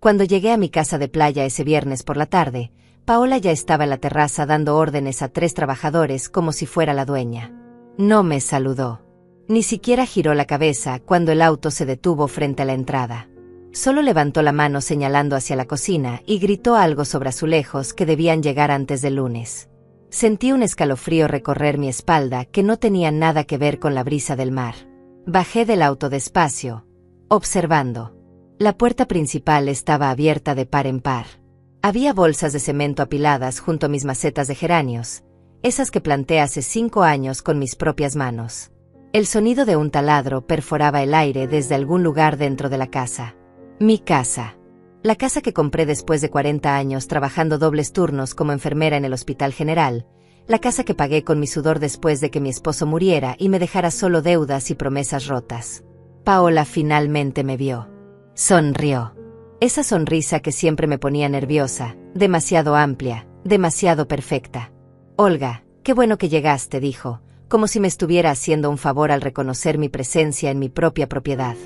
Cuando llegué a mi casa de playa ese viernes por la tarde, Paola ya estaba en la terraza dando órdenes a 3 trabajadores como si fuera la dueña. No me saludó. Ni siquiera giró la cabeza cuando el auto se detuvo frente a la entrada. Solo levantó la mano señalando hacia la cocina y gritó algo sobre azulejos que debían llegar antes del lunes. Sentí un escalofrío recorrer mi espalda que no tenía nada que ver con la brisa del mar. Bajé del auto despacio, observando. La puerta principal estaba abierta de par en par. Había bolsas de cemento apiladas junto a mis macetas de geranios, esas que planté hace 5 años con mis propias manos. El sonido de un taladro perforaba el aire desde algún lugar dentro de la casa. Mi casa. La casa que compré después de 40 años trabajando dobles turnos como enfermera en el Hospital General, la casa que pagué con mi sudor después de que mi esposo muriera y me dejara solo deudas y promesas rotas. Paola finalmente me vio. Sonrió. Esa sonrisa que siempre me ponía nerviosa, demasiado amplia, demasiado perfecta. Olga, qué bueno que llegaste, dijo, como si me estuviera haciendo un favor al reconocer mi presencia en mi propia propiedad.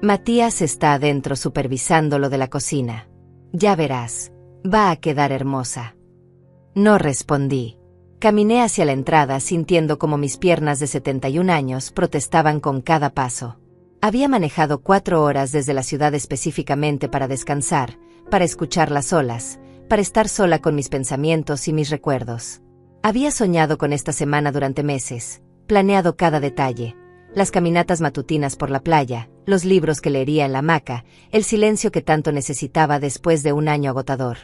Matías está adentro supervisando lo de la cocina. Ya verás, va a quedar hermosa. No respondí. Caminé hacia la entrada sintiendo como mis piernas de 71 años protestaban con cada paso. Había manejado 4 horas desde la ciudad específicamente para descansar, para escuchar las olas, para estar sola con mis pensamientos y mis recuerdos. Había soñado con esta semana durante meses, planeado cada detalle, las caminatas matutinas por la playa, los libros que leería en la hamaca, el silencio que tanto necesitaba después de un año agotador.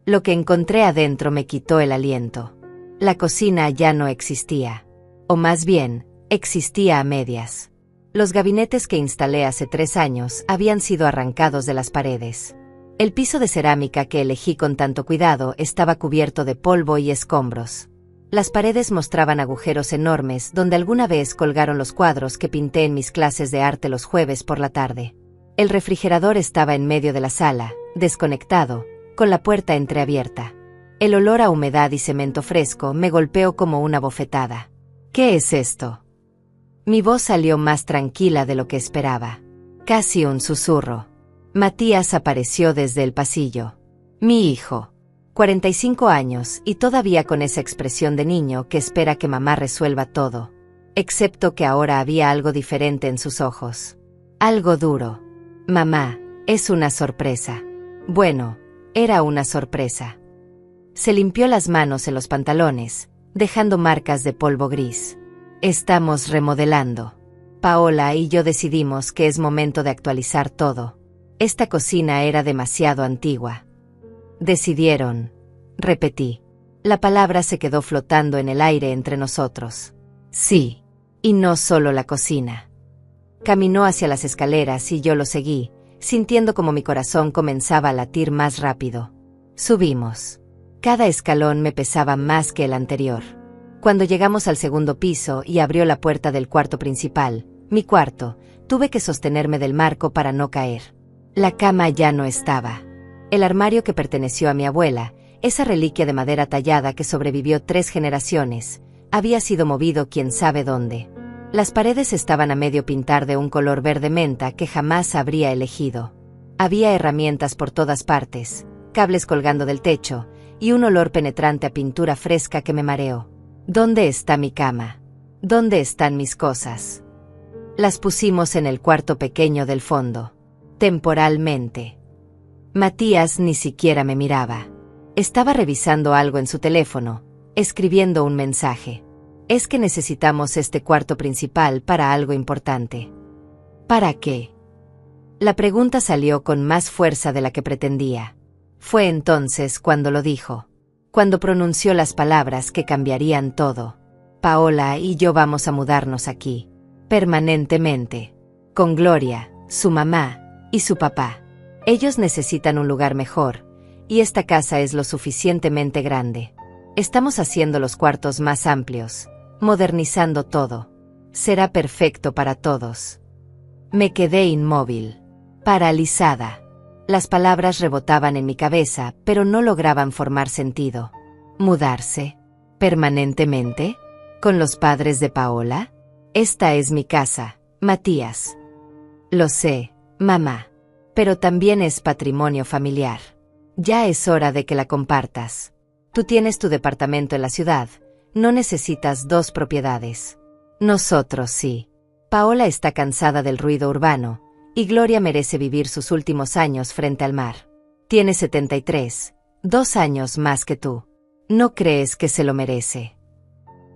Lo que encontré adentro me quitó el aliento. La cocina ya no existía. O más bien, existía a medias. Los gabinetes que instalé hace 3 años habían sido arrancados de las paredes. El piso de cerámica que elegí con tanto cuidado estaba cubierto de polvo y escombros. Las paredes mostraban agujeros enormes donde alguna vez colgaron los cuadros que pinté en mis clases de arte los jueves por la tarde. El refrigerador estaba en medio de la sala, desconectado, con la puerta entreabierta. El olor a humedad y cemento fresco me golpeó como una bofetada. ¿Qué es esto? Mi voz salió más tranquila de lo que esperaba. Casi un susurro. Matías apareció desde el pasillo. Mi hijo. 45 años y todavía con esa expresión de niño que espera que mamá resuelva todo. Excepto que ahora había algo diferente en sus ojos. Algo duro. Mamá, es una sorpresa. Bueno, era una sorpresa. Se limpió las manos en los pantalones, dejando marcas de polvo gris. Estamos remodelando. Paola y yo decidimos que es momento de actualizar todo. Esta cocina era demasiado antigua. Decidieron. Repetí. La palabra se quedó flotando en el aire entre nosotros. Sí. Y no solo la cocina. Caminó hacia las escaleras y yo lo seguí, sintiendo como mi corazón comenzaba a latir más rápido. Subimos. Cada escalón me pesaba más que el anterior. Cuando llegamos al 2.º piso y abrió la puerta del cuarto principal, mi cuarto, tuve que sostenerme del marco para no caer. La cama ya no estaba. El armario que perteneció a mi abuela, esa reliquia de madera tallada que sobrevivió 3 generaciones, había sido movido quién sabe dónde. Las paredes estaban a medio pintar de un color verde menta que jamás habría elegido. Había herramientas por todas partes, cables colgando del techo, y un olor penetrante a pintura fresca que me mareó. ¿Dónde está mi cama? ¿Dónde están mis cosas? Las pusimos en el cuarto pequeño del fondo. Temporalmente. Matías ni siquiera me miraba. Estaba revisando algo en su teléfono, escribiendo un mensaje. Es que necesitamos este cuarto principal para algo importante. ¿Para qué? La pregunta salió con más fuerza de la que pretendía. Fue entonces cuando lo dijo. Cuando pronunció las palabras que cambiarían todo. Paola y yo vamos a mudarnos aquí. Permanentemente. Con Gloria, su mamá, y su papá. Ellos necesitan un lugar mejor, y esta casa es lo suficientemente grande. Estamos haciendo los cuartos más amplios, modernizando todo. Será perfecto para todos. Me quedé inmóvil, paralizada. Las palabras rebotaban en mi cabeza, pero no lograban formar sentido. ¿Mudarse? ¿Permanentemente? ¿Con los padres de Paola? Esta es mi casa, Matías. Lo sé, mamá. Pero también es patrimonio familiar. Ya es hora de que la compartas. Tú tienes tu departamento en la ciudad, no necesitas 2 propiedades. Nosotros sí. Paola está cansada del ruido urbano, y Gloria merece vivir sus últimos años frente al mar. Tiene 73, 2 años más que tú. ¿No crees que se lo merece?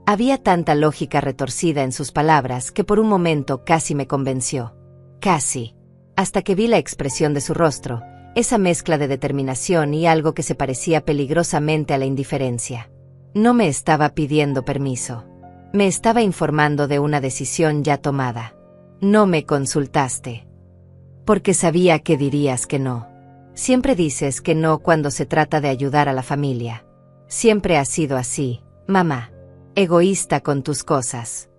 Había tanta lógica retorcida en sus palabras que por un momento casi me convenció. Casi. Hasta que vi la expresión de su rostro, esa mezcla de determinación y algo que se parecía peligrosamente a la indiferencia. No me estaba pidiendo permiso. Me estaba informando de una decisión ya tomada. No me consultaste. Porque sabía que dirías que no. Siempre dices que no cuando se trata de ayudar a la familia. Siempre has sido así, mamá. Egoísta con tus cosas.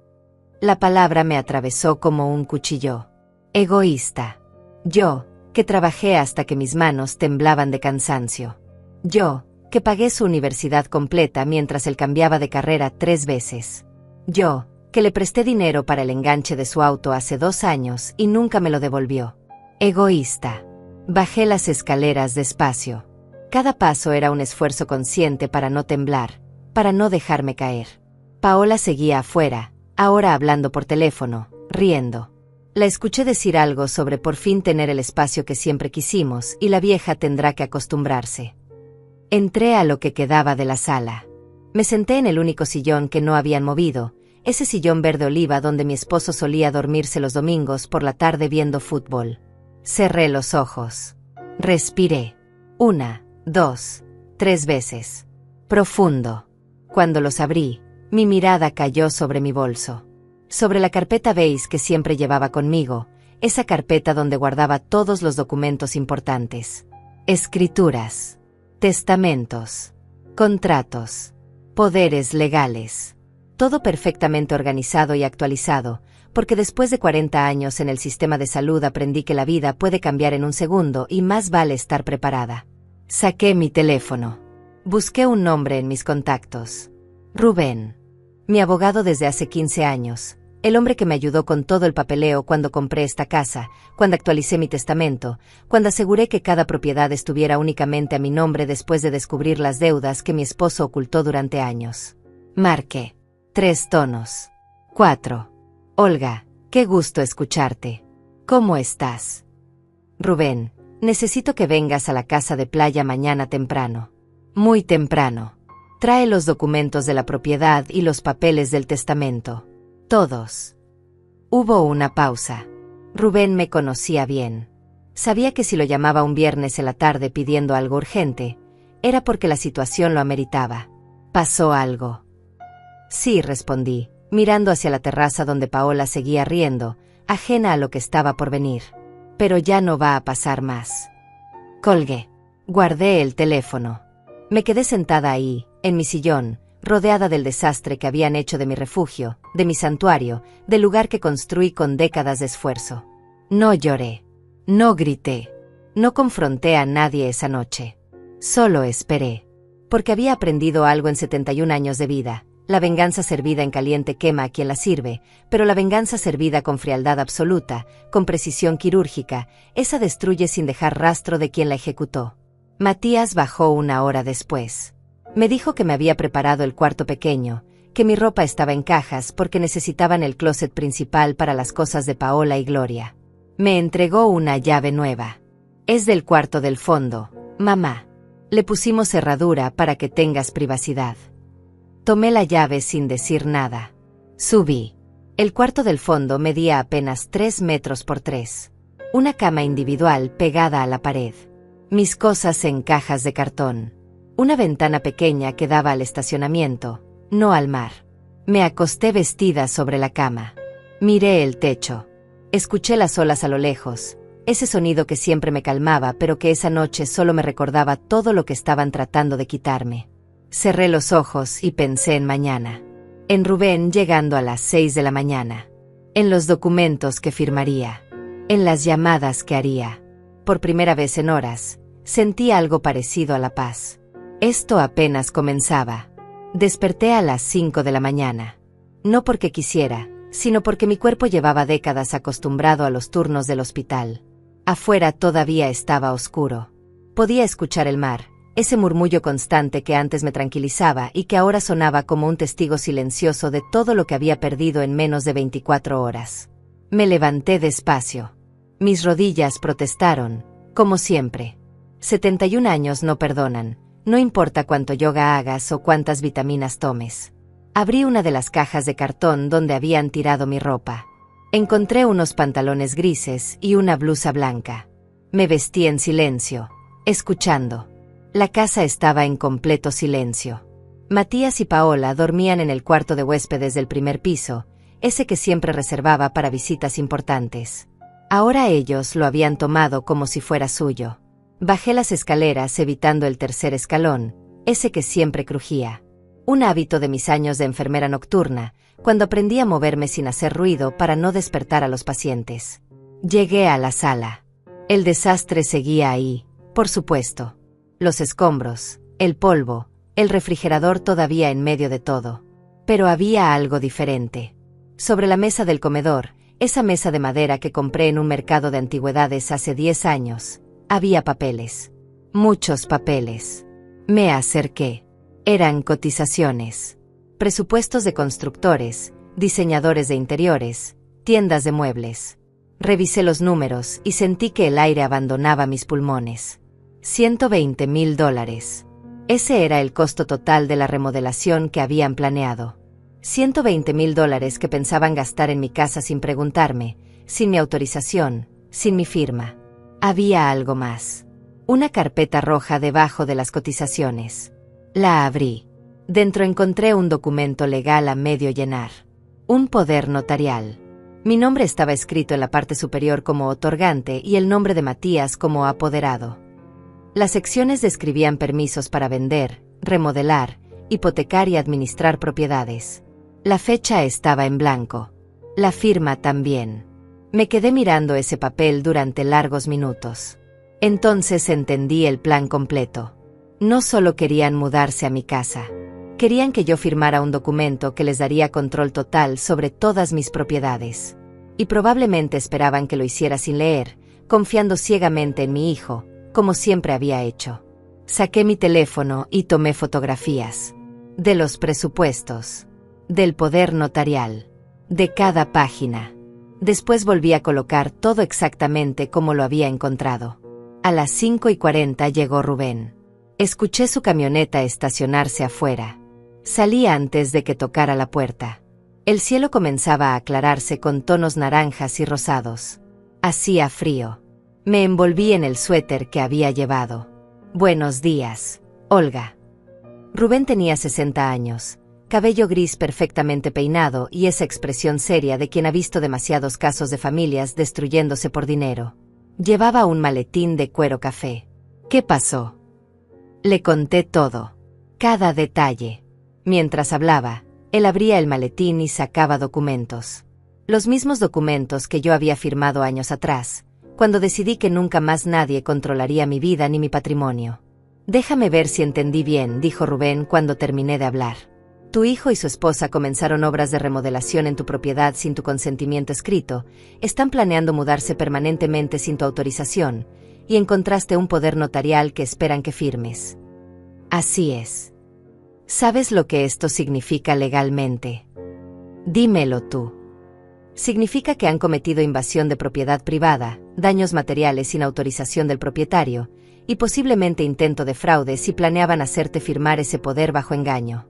La palabra me atravesó como un cuchillo. Egoísta. Yo, que trabajé hasta que mis manos temblaban de cansancio. Yo, que pagué su universidad completa mientras él cambiaba de carrera 3 veces. Yo, que le presté dinero para el enganche de su auto hace 2 años y nunca me lo devolvió. Egoísta. Bajé las escaleras despacio. Cada paso era un esfuerzo consciente para no temblar, para no dejarme caer. Paola seguía afuera, ahora hablando por teléfono, riendo. La escuché decir algo sobre por fin tener el espacio que siempre quisimos y la vieja tendrá que acostumbrarse. Entré a lo que quedaba de la sala. Me senté en el único sillón que no habían movido, ese sillón verde oliva donde mi esposo solía dormirse los domingos por la tarde viendo fútbol. Cerré los ojos. Respiré. 1, 2, 3 veces. Profundo. Cuando los abrí, mi mirada cayó sobre mi bolso. Sobre la carpeta beige que siempre llevaba conmigo, esa carpeta donde guardaba todos los documentos importantes. Escrituras. Testamentos. Contratos. Poderes legales. Todo perfectamente organizado y actualizado, porque después de 40 años en el sistema de salud aprendí que la vida puede cambiar en un segundo y más vale estar preparada. Saqué mi teléfono. Busqué un nombre en mis contactos. Rubén. Mi abogado desde hace 15 años. El hombre que me ayudó con todo el papeleo cuando compré esta casa, cuando actualicé mi testamento, cuando aseguré que cada propiedad estuviera únicamente a mi nombre después de descubrir las deudas que mi esposo ocultó durante años. Marqué. 3 tonos. 4. Olga, qué gusto escucharte. ¿Cómo estás? Rubén, necesito que vengas a la casa de playa mañana temprano. Muy temprano. Trae los documentos de la propiedad y los papeles del testamento. Todos. Hubo una pausa. Rubén me conocía bien. Sabía que si lo llamaba un viernes en la tarde pidiendo algo urgente, era porque la situación lo ameritaba. ¿Pasó algo? Sí, respondí, mirando hacia la terraza donde Paola seguía riendo, ajena a lo que estaba por venir. Pero ya no va a pasar más. Colgué. Guardé el teléfono. Me quedé sentada ahí, en mi sillón, rodeada del desastre que habían hecho de mi refugio, de mi santuario, del lugar que construí con décadas de esfuerzo. No lloré. No grité. No confronté a nadie esa noche. Solo esperé. Porque había aprendido algo en 71 años de vida. La venganza servida en caliente quema a quien la sirve, pero la venganza servida con frialdad absoluta, con precisión quirúrgica, esa destruye sin dejar rastro de quien la ejecutó. Matías bajó 1 hora después. Me dijo que me había preparado el cuarto pequeño, que mi ropa estaba en cajas porque necesitaban el closet principal para las cosas de Paola y Gloria. Me entregó una llave nueva. Es del cuarto del fondo, mamá. Le pusimos cerradura para que tengas privacidad. Tomé la llave sin decir nada. Subí. El cuarto del fondo medía apenas 3 metros por 3. Una cama individual pegada a la pared. Mis cosas en cajas de cartón. Una ventana pequeña que daba al estacionamiento, no al mar. Me acosté vestida sobre la cama. Miré el techo. Escuché las olas a lo lejos, ese sonido que siempre me calmaba pero que esa noche solo me recordaba todo lo que estaban tratando de quitarme. Cerré los ojos y pensé en mañana. En Rubén llegando a las 6 de la mañana. En los documentos que firmaría. En las llamadas que haría. Por primera vez en horas, sentí algo parecido a la paz. Esto apenas comenzaba. Desperté a las 5 de la mañana. No porque quisiera, sino porque mi cuerpo llevaba décadas acostumbrado a los turnos del hospital. Afuera todavía estaba oscuro. Podía escuchar el mar, ese murmullo constante que antes me tranquilizaba y que ahora sonaba como un testigo silencioso de todo lo que había perdido en menos de 24 horas. Me levanté despacio. Mis rodillas protestaron, como siempre. 71 años no perdonan, no importa cuánto yoga hagas o cuántas vitaminas tomes. Abrí una de las cajas de cartón donde habían tirado mi ropa. Encontré unos pantalones grises y una blusa blanca. Me vestí en silencio, escuchando. La casa estaba en completo silencio. Matías y Paola dormían en el cuarto de huéspedes del primer piso, ese que siempre reservaba para visitas importantes. Ahora ellos lo habían tomado como si fuera suyo. Bajé las escaleras evitando el tercer escalón, ese que siempre crujía. Un hábito de mis años de enfermera nocturna, cuando aprendí a moverme sin hacer ruido para no despertar a los pacientes. Llegué a la sala. El desastre seguía ahí, por supuesto. Los escombros, el polvo, el refrigerador todavía en medio de todo. Pero había algo diferente. Sobre la mesa del comedor, esa mesa de madera que compré en un mercado de antigüedades hace 10 años, había papeles. Muchos papeles. Me acerqué. Eran cotizaciones. Presupuestos de constructores, diseñadores de interiores, tiendas de muebles. Revisé los números y sentí que el aire abandonaba mis pulmones. $120,000. Ese era el costo total de la remodelación que habían planeado. $120,000 que pensaban gastar en mi casa sin preguntarme, sin mi autorización, sin mi firma. Había algo más. Una carpeta roja debajo de las cotizaciones. La abrí. Dentro encontré un documento legal a medio llenar. Un poder notarial. Mi nombre estaba escrito en la parte superior como otorgante y el nombre de Matías como apoderado. Las secciones describían permisos para vender, remodelar, hipotecar y administrar propiedades. La fecha estaba en blanco. La firma también. Me quedé mirando ese papel durante largos minutos. Entonces entendí el plan completo. No solo querían mudarse a mi casa. Querían que yo firmara un documento que les daría control total sobre todas mis propiedades. Y probablemente esperaban que lo hiciera sin leer, confiando ciegamente en mi hijo, como siempre había hecho. Saqué mi teléfono y tomé fotografías. De los presupuestos. Del poder notarial. De cada página. Después volví a colocar todo exactamente como lo había encontrado. A las 5:40 llegó Rubén. Escuché su camioneta estacionarse afuera. Salí antes de que tocara la puerta. El cielo comenzaba a aclararse con tonos naranjas y rosados. Hacía frío. Me envolví en el suéter que había llevado. Buenos días, Olga. Rubén tenía 60 años, cabello gris perfectamente peinado y esa expresión seria de quien ha visto demasiados casos de familias destruyéndose por dinero. Llevaba un maletín de cuero café. ¿Qué pasó? Le conté todo. Cada detalle. Mientras hablaba, él abría el maletín y sacaba documentos. Los mismos documentos que yo había firmado años atrás, cuando decidí que nunca más nadie controlaría mi vida ni mi patrimonio. Déjame ver si entendí bien, dijo Rubén cuando terminé de hablar. Tu hijo y su esposa comenzaron obras de remodelación en tu propiedad sin tu consentimiento escrito, están planeando mudarse permanentemente sin tu autorización, y encontraste un poder notarial que esperan que firmes. Así es. ¿Sabes lo que esto significa legalmente? Dímelo tú. Significa que han cometido invasión de propiedad privada, daños materiales sin autorización del propietario, y posiblemente intento de fraude si planeaban hacerte firmar ese poder bajo engaño.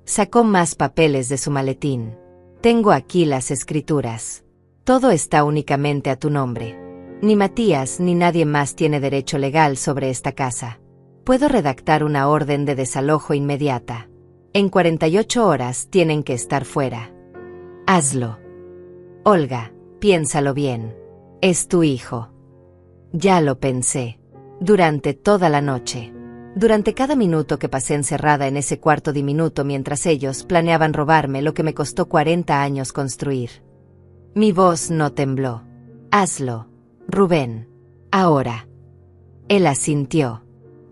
Sacó más papeles de su maletín. Tengo aquí las escrituras. Todo está únicamente a tu nombre. Ni Matías ni nadie más tiene derecho legal sobre esta casa. Puedo redactar una orden de desalojo inmediata. En 48 horas tienen que estar fuera. Hazlo. Olga, piénsalo bien. Es tu hijo. Ya lo pensé. Durante toda la noche. Durante cada minuto que pasé encerrada en ese cuarto diminuto mientras ellos planeaban robarme lo que me costó 40 años construir. Mi voz no tembló. Hazlo, Rubén. Ahora. Él asintió.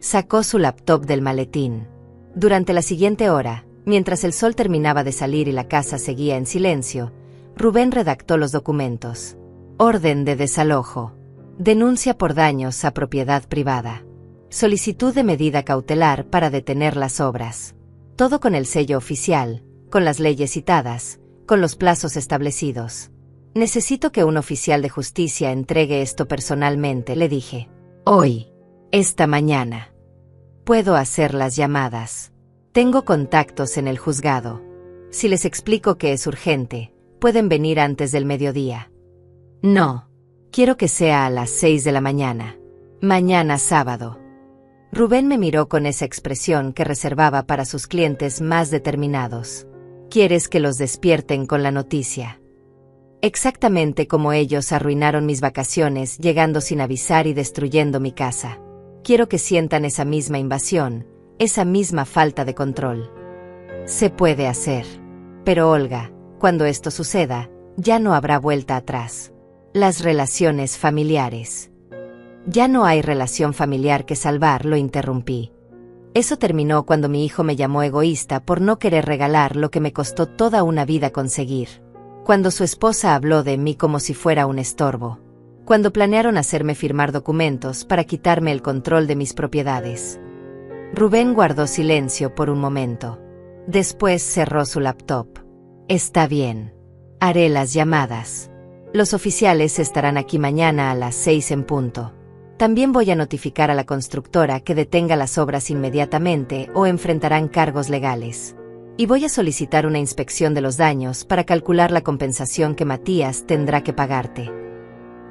Sacó su laptop del maletín. Durante la siguiente hora, mientras el sol terminaba de salir y la casa seguía en silencio, Rubén redactó los documentos. Orden de desalojo. Denuncia por daños a propiedad privada. Solicitud de medida cautelar para detener las obras. Todo con el sello oficial, con las leyes citadas, con los plazos establecidos. Necesito que un oficial de justicia entregue esto personalmente, le dije. Hoy. Esta mañana. Puedo hacer las llamadas. Tengo contactos en el juzgado. Si les explico que es urgente, pueden venir antes del mediodía. No. Quiero que sea a las 6 de la mañana. Mañana sábado. Rubén me miró con esa expresión que reservaba para sus clientes más determinados. ¿Quieres que los despierten con la noticia? Exactamente como ellos arruinaron mis vacaciones llegando sin avisar y destruyendo mi casa. Quiero que sientan esa misma invasión, esa misma falta de control. Se puede hacer. Pero Olga, cuando esto suceda, ya no habrá vuelta atrás. Las relaciones familiares. Ya no hay relación familiar que salvar, lo interrumpí. Eso terminó cuando mi hijo me llamó egoísta por no querer regalar lo que me costó toda una vida conseguir. Cuando su esposa habló de mí como si fuera un estorbo. Cuando planearon hacerme firmar documentos para quitarme el control de mis propiedades. Rubén guardó silencio por un momento. Después cerró su laptop. Está bien. Haré las llamadas. Los oficiales estarán aquí mañana a las 6 en punto. También voy a notificar a la constructora que detenga las obras inmediatamente o enfrentarán cargos legales. Y voy a solicitar una inspección de los daños para calcular la compensación que Matías tendrá que pagarte.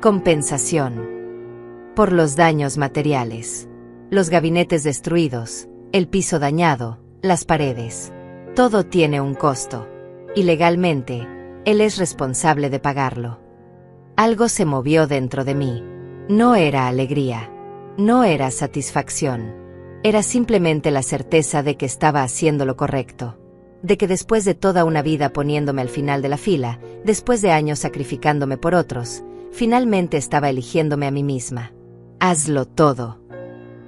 Compensación. Por los daños materiales. Los gabinetes destruidos, el piso dañado, las paredes. Todo tiene un costo. Y legalmente, él es responsable de pagarlo. Algo se movió dentro de mí. No era alegría. No era satisfacción. Era simplemente la certeza de que estaba haciendo lo correcto. De que después de toda una vida poniéndome al final de la fila, después de años sacrificándome por otros, finalmente estaba eligiéndome a mí misma. Hazlo todo.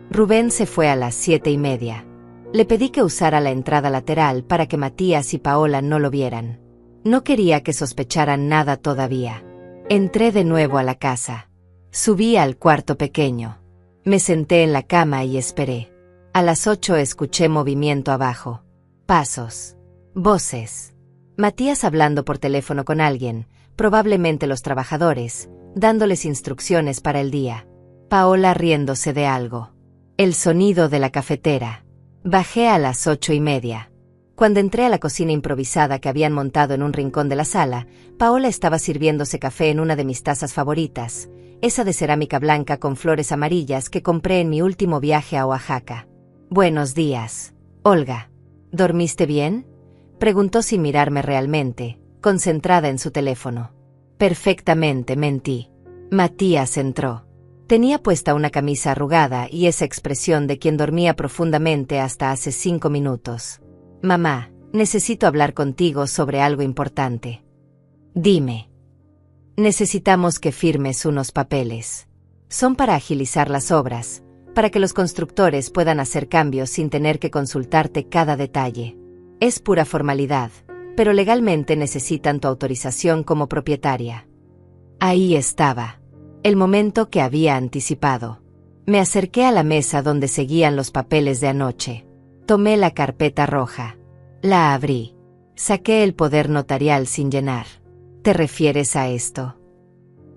Rubén se fue a las 7:30. Le pedí que usara la entrada lateral para que Matías y Paola no lo vieran. No quería que sospecharan nada todavía. Entré de nuevo a la casa. Subí al cuarto pequeño. Me senté en la cama y esperé. A las 8 escuché movimiento abajo. Pasos. Voces. Matías hablando por teléfono con alguien, probablemente los trabajadores, dándoles instrucciones para el día. Paola riéndose de algo. El sonido de la cafetera. Bajé a las 8:30. Cuando entré a la cocina improvisada que habían montado en un rincón de la sala, Paola estaba sirviéndose café en una de mis tazas favoritas, esa de cerámica blanca con flores amarillas que compré en mi último viaje a Oaxaca. Buenos días, Olga. ¿Dormiste bien? Preguntó sin mirarme realmente, concentrada en su teléfono. Perfectamente, mentí. Matías entró. Tenía puesta una camisa arrugada y esa expresión de quien dormía profundamente hasta hace 5 minutos. Mamá, necesito hablar contigo sobre algo importante. Dime. Necesitamos que firmes unos papeles. Son para agilizar las obras, para que los constructores puedan hacer cambios sin tener que consultarte cada detalle. Es pura formalidad, pero legalmente necesitan tu autorización como propietaria. Ahí estaba. El momento que había anticipado. Me acerqué a la mesa donde seguían los papeles de anoche. Tomé la carpeta roja. La abrí. Saqué el poder notarial sin llenar. ¿Te refieres a esto?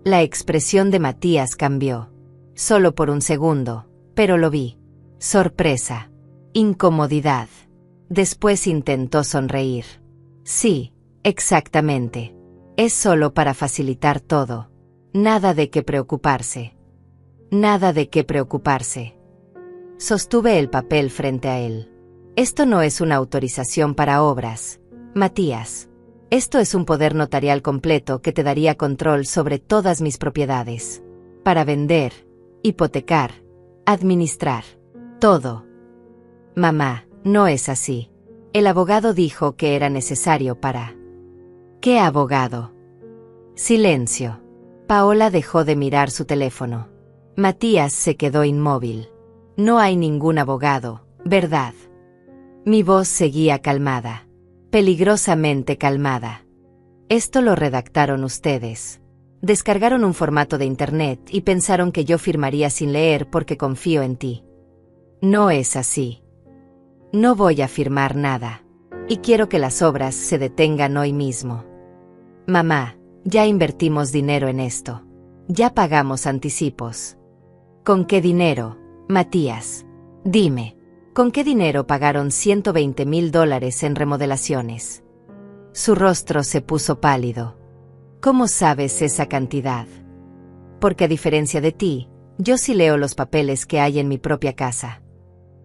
La expresión de Matías cambió. Solo por un segundo, pero lo vi. Sorpresa. Incomodidad. Después intentó sonreír. Sí, exactamente. Es solo para facilitar todo. Nada de qué preocuparse. Nada de qué preocuparse. Sostuve el papel frente a él. Esto no es una autorización para obras, Matías. Esto es un poder notarial completo que te daría control sobre todas mis propiedades. Para vender, hipotecar, administrar. Todo. Mamá, no es así. El abogado dijo que era necesario para... ¿Qué abogado? Silencio. Paola dejó de mirar su teléfono. Matías se quedó inmóvil. No hay ningún abogado, ¿verdad? Mi voz seguía calmada. Peligrosamente calmada. Esto lo redactaron ustedes. Descargaron un formato de internet y pensaron que yo firmaría sin leer porque confío en ti. No es así. No voy a firmar nada. Y quiero que las obras se detengan hoy mismo. Mamá, ya invertimos dinero en esto. Ya pagamos anticipos. ¿Con qué dinero, Matías? Dime, ¿con qué dinero pagaron $120,000 en remodelaciones? Su rostro se puso pálido. ¿Cómo sabes esa cantidad? Porque a diferencia de ti, yo sí leo los papeles que hay en mi propia casa.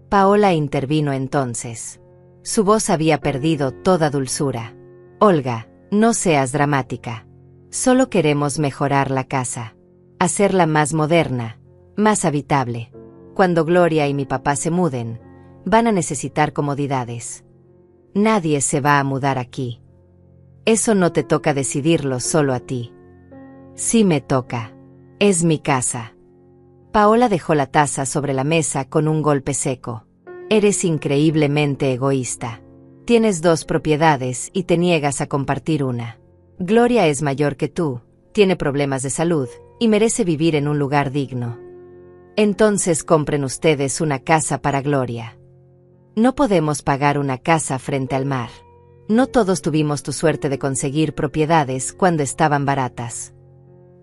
Paola intervino entonces. Su voz había perdido toda dulzura. Olga, no seas dramática. Solo queremos mejorar la casa. Hacerla más moderna, más habitable. Cuando Gloria y mi papá se muden, van a necesitar comodidades. Nadie se va a mudar aquí. Eso no te toca decidirlo solo a ti. Sí me toca. Es mi casa. Paola dejó la taza sobre la mesa con un golpe seco. Eres increíblemente egoísta. Tienes 2 propiedades y te niegas a compartir una. Gloria es mayor que tú, tiene problemas de salud y merece vivir en un lugar digno. Entonces compren ustedes una casa para Gloria. No podemos pagar una casa frente al mar. No todos tuvimos tu suerte de conseguir propiedades cuando estaban baratas.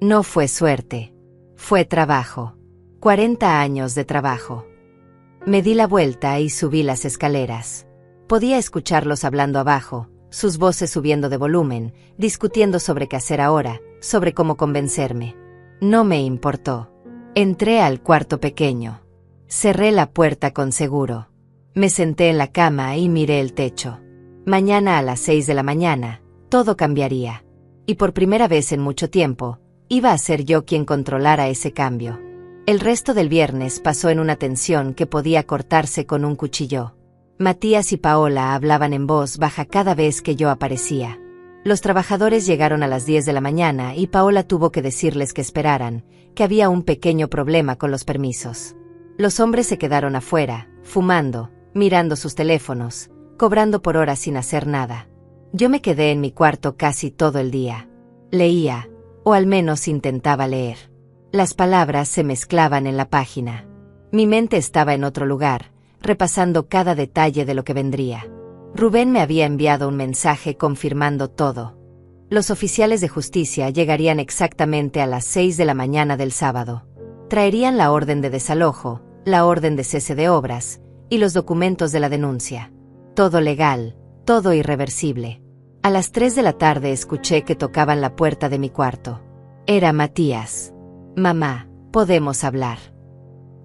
No fue suerte. Fue trabajo. 40 años de trabajo. Me di la vuelta y subí las escaleras. Podía escucharlos hablando abajo, sus voces subiendo de volumen, discutiendo sobre qué hacer ahora, sobre cómo convencerme. No me importó. Entré al cuarto pequeño. Cerré la puerta con seguro. Me senté en la cama y miré el techo. Mañana a las 6 de la mañana, todo cambiaría. Y por primera vez en mucho tiempo, iba a ser yo quien controlara ese cambio. El resto del viernes pasó en una tensión que podía cortarse con un cuchillo. Matías y Paola hablaban en voz baja cada vez que yo aparecía. Los trabajadores llegaron a las 10 de la mañana y Paola tuvo que decirles que esperaran, que había un pequeño problema con los permisos. Los hombres se quedaron afuera, fumando, mirando sus teléfonos, cobrando por horas sin hacer nada. Yo me quedé en mi cuarto casi todo el día. Leía, o al menos intentaba leer. Las palabras se mezclaban en la página. Mi mente estaba en otro lugar, repasando cada detalle de lo que vendría. Rubén me había enviado un mensaje confirmando todo. Los oficiales de justicia llegarían exactamente a las 6 de la mañana del sábado. Traerían la orden de desalojo, la orden de cese de obras y los documentos de la denuncia. Todo legal, todo irreversible. A las 3 de la tarde escuché que tocaban la puerta de mi cuarto. Era Matías. Mamá, ¿podemos hablar?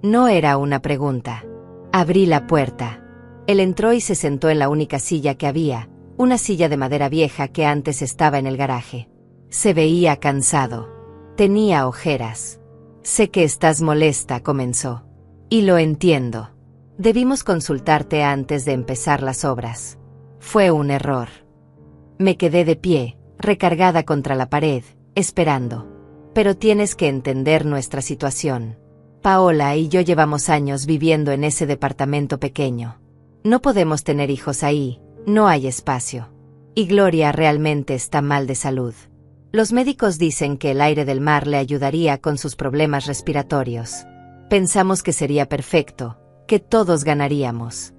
No era una pregunta. Abrí la puerta. Él entró y se sentó en la única silla que había, una silla de madera vieja que antes estaba en el garaje. Se veía cansado. Tenía ojeras. Sé que estás molesta, comenzó. Y lo entiendo. Debimos consultarte antes de empezar las obras. Fue un error. Me quedé de pie, recargada contra la pared, esperando. Pero tienes que entender nuestra situación. Paola y yo llevamos años viviendo en ese departamento pequeño. No podemos tener hijos ahí, no hay espacio. Y Gloria realmente está mal de salud. Los médicos dicen que el aire del mar le ayudaría con sus problemas respiratorios. Pensamos que sería perfecto, que todos ganaríamos.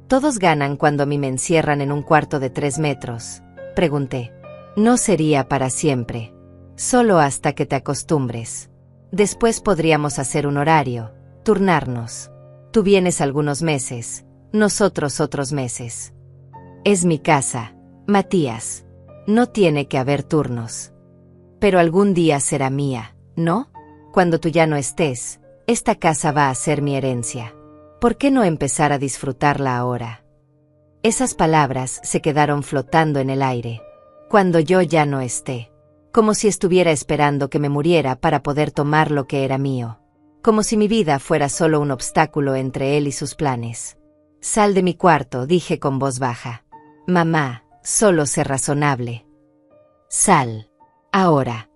¿Todos ganan cuando a mí me encierran en un cuarto de 3 metros? Pregunté. No sería para siempre. Solo hasta que te acostumbres. Después podríamos hacer un horario, turnarnos. Tú vienes algunos meses, nosotros otros meses. Es mi casa, Matías. No tiene que haber turnos. Pero algún día será mía, ¿no? Cuando tú ya no estés, esta casa va a ser mi herencia. ¿Por qué no empezar a disfrutarla ahora? Esas palabras se quedaron flotando en el aire. Cuando yo ya no esté. Como si estuviera esperando que me muriera para poder tomar lo que era mío. Como si mi vida fuera solo un obstáculo entre él y sus planes. Sal de mi cuarto, dije con voz baja. Mamá, solo sé razonable. Sal. Ahora.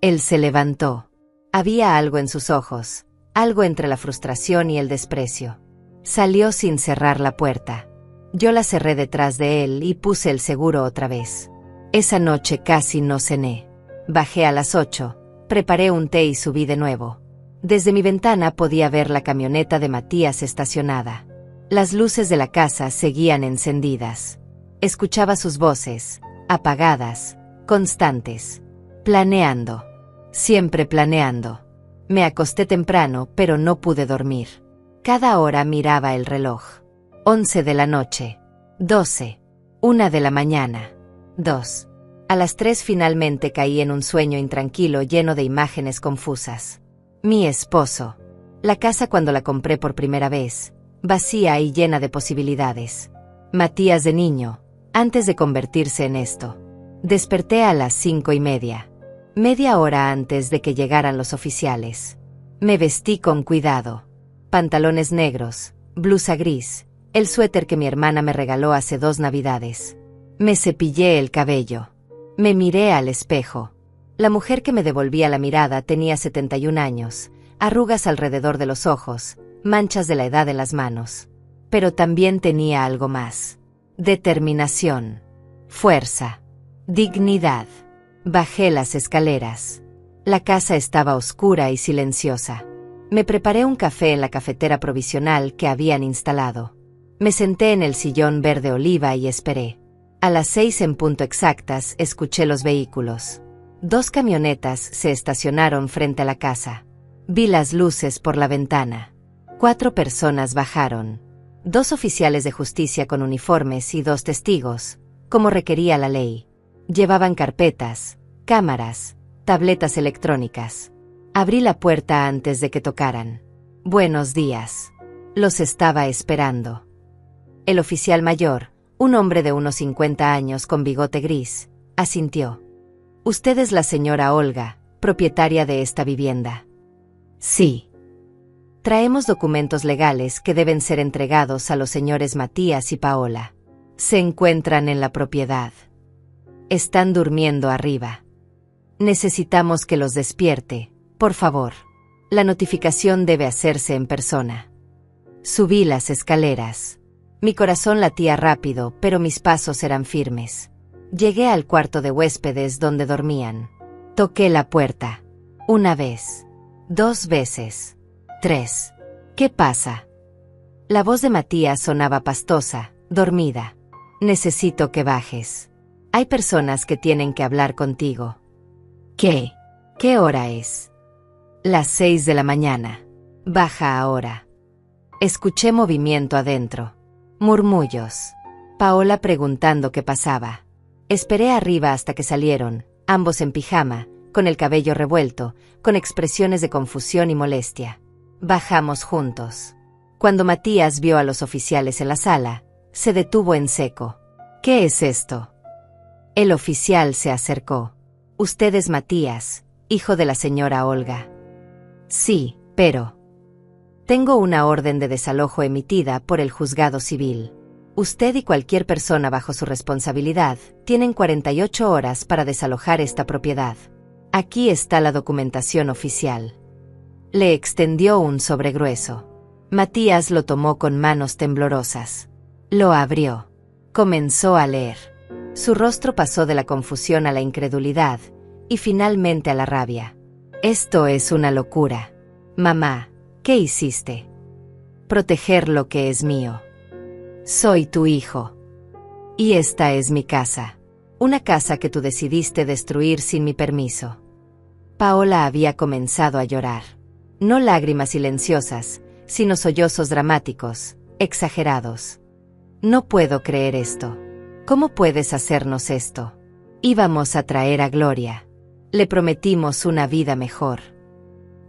Él se levantó. Había algo en sus ojos, algo entre la frustración y el desprecio. Salió sin cerrar la puerta. Yo la cerré detrás de él y puse el seguro otra vez. Esa noche casi no cené. Bajé a las 8, preparé un té y subí de nuevo. Desde mi ventana podía ver la camioneta de Matías estacionada. Las luces de la casa seguían encendidas. Escuchaba sus voces, apagadas, constantes. Planeando. Siempre planeando. Me acosté temprano, pero no pude dormir. Cada hora miraba el reloj. 11 de la noche. 12. 1 de la mañana. 2. A las 3 finalmente caí en un sueño intranquilo lleno de imágenes confusas. Mi esposo. La casa cuando la compré por primera vez. Vacía y llena de posibilidades. Matías de niño, antes de convertirse en esto. Desperté a las 5:30. Media hora antes de que llegaran los oficiales. Me vestí con cuidado. Pantalones negros, blusa gris, el suéter que mi hermana me regaló hace 2 navidades. Me cepillé el cabello. Me miré al espejo. La mujer que me devolvía la mirada tenía 71 años, arrugas alrededor de los ojos, manchas de la edad en las manos. Pero también tenía algo más. Determinación. Fuerza. Dignidad. Bajé las escaleras. La casa estaba oscura y silenciosa. Me preparé un café en la cafetera provisional que habían instalado. Me senté en el sillón verde oliva y esperé. A las 6 en punto exactas escuché los vehículos. 2 camionetas se estacionaron frente a la casa. Vi las luces por la ventana. 4 personas bajaron. 2 oficiales de justicia con uniformes y 2 testigos, como requería la ley. Llevaban carpetas, cámaras, tabletas electrónicas. Abrí la puerta antes de que tocaran. Buenos días. Los estaba esperando. El oficial mayor, un hombre de unos 50 años con bigote gris, asintió. «Usted es la señora Olga, propietaria de esta vivienda». «Sí». «Traemos documentos legales que deben ser entregados a los señores Matías y Paola. Se encuentran en la propiedad. Están durmiendo arriba. Necesitamos que los despierte, por favor. La notificación debe hacerse en persona». Subí las escaleras. Mi corazón latía rápido, pero mis pasos eran firmes. Llegué al cuarto de huéspedes donde dormían. Toqué la puerta. 1 vez. 2 veces. 3. ¿Qué pasa? La voz de Matías sonaba pastosa, dormida. Necesito que bajes. Hay personas que tienen que hablar contigo. ¿Qué? ¿Qué hora es? Las 6 de la mañana. Baja ahora. Escuché movimiento adentro. Murmullos. Paola preguntando qué pasaba. Esperé arriba hasta que salieron, ambos en pijama, con el cabello revuelto, con expresiones de confusión y molestia. Bajamos juntos. Cuando Matías vio a los oficiales en la sala, se detuvo en seco. ¿Qué es esto? El oficial se acercó. «Usted es Matías, hijo de la señora Olga». «Sí, pero...». «Tengo una orden de desalojo emitida por el juzgado civil. Usted y cualquier persona bajo su responsabilidad tienen 48 horas para desalojar esta propiedad. Aquí está la documentación oficial». Le extendió un sobre grueso. Matías lo tomó con manos temblorosas. Lo abrió. Comenzó a leer. Su rostro pasó de la confusión a la incredulidad, y finalmente a la rabia. «Esto es una locura. Mamá, ¿qué hiciste?» «Proteger lo que es mío. Soy tu hijo. Y esta es mi casa. Una casa que tú decidiste destruir sin mi permiso». Paola había comenzado a llorar. No lágrimas silenciosas, sino sollozos dramáticos, exagerados. «No puedo creer esto. ¿Cómo puedes hacernos esto? Íbamos a traer a Gloria. Le prometimos una vida mejor».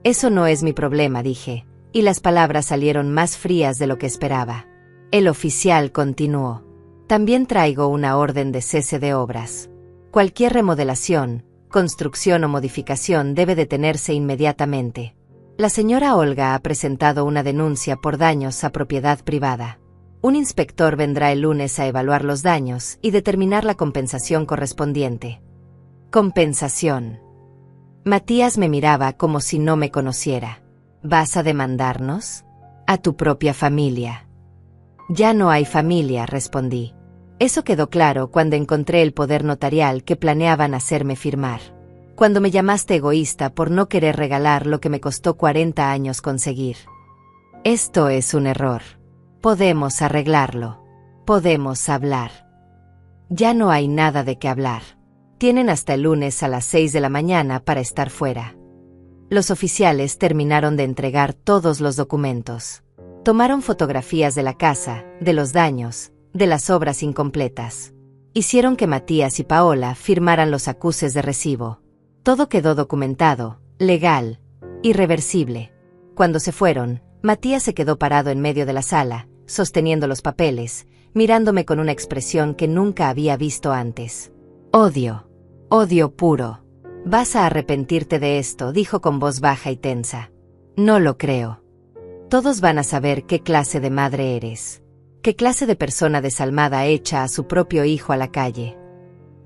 «Eso no es mi problema», dije, y las palabras salieron más frías de lo que esperaba. El oficial continuó. «También traigo una orden de cese de obras. Cualquier remodelación, construcción o modificación debe detenerse inmediatamente. La señora Olga ha presentado una denuncia por daños a propiedad privada. Un inspector vendrá el lunes a evaluar los daños y determinar la compensación correspondiente». «¿Compensación?». Matías me miraba como si no me conociera. «¿Vas a demandarnos? A tu propia familia». «Ya no hay familia», respondí. Eso quedó claro cuando encontré el poder notarial que planeaban hacerme firmar. Cuando me llamaste egoísta por no querer regalar lo que me costó 40 años conseguir. Esto es un error. Podemos arreglarlo. Podemos hablar. Ya no hay nada de qué hablar. Tienen hasta el lunes a las 6 de la mañana para estar fuera. Los oficiales terminaron de entregar todos los documentos. Tomaron fotografías de la casa, de los daños, de las obras incompletas. Hicieron que Matías y Paola firmaran los acuses de recibo. Todo quedó documentado, legal, irreversible. Cuando se fueron, Matías se quedó parado en medio de la sala, sosteniendo los papeles, mirándome con una expresión que nunca había visto antes. Odio. Odio puro. Vas a arrepentirte de esto, dijo con voz baja y tensa. No lo creo. Todos van a saber qué clase de madre eres. Qué clase de persona desalmada echa a su propio hijo a la calle.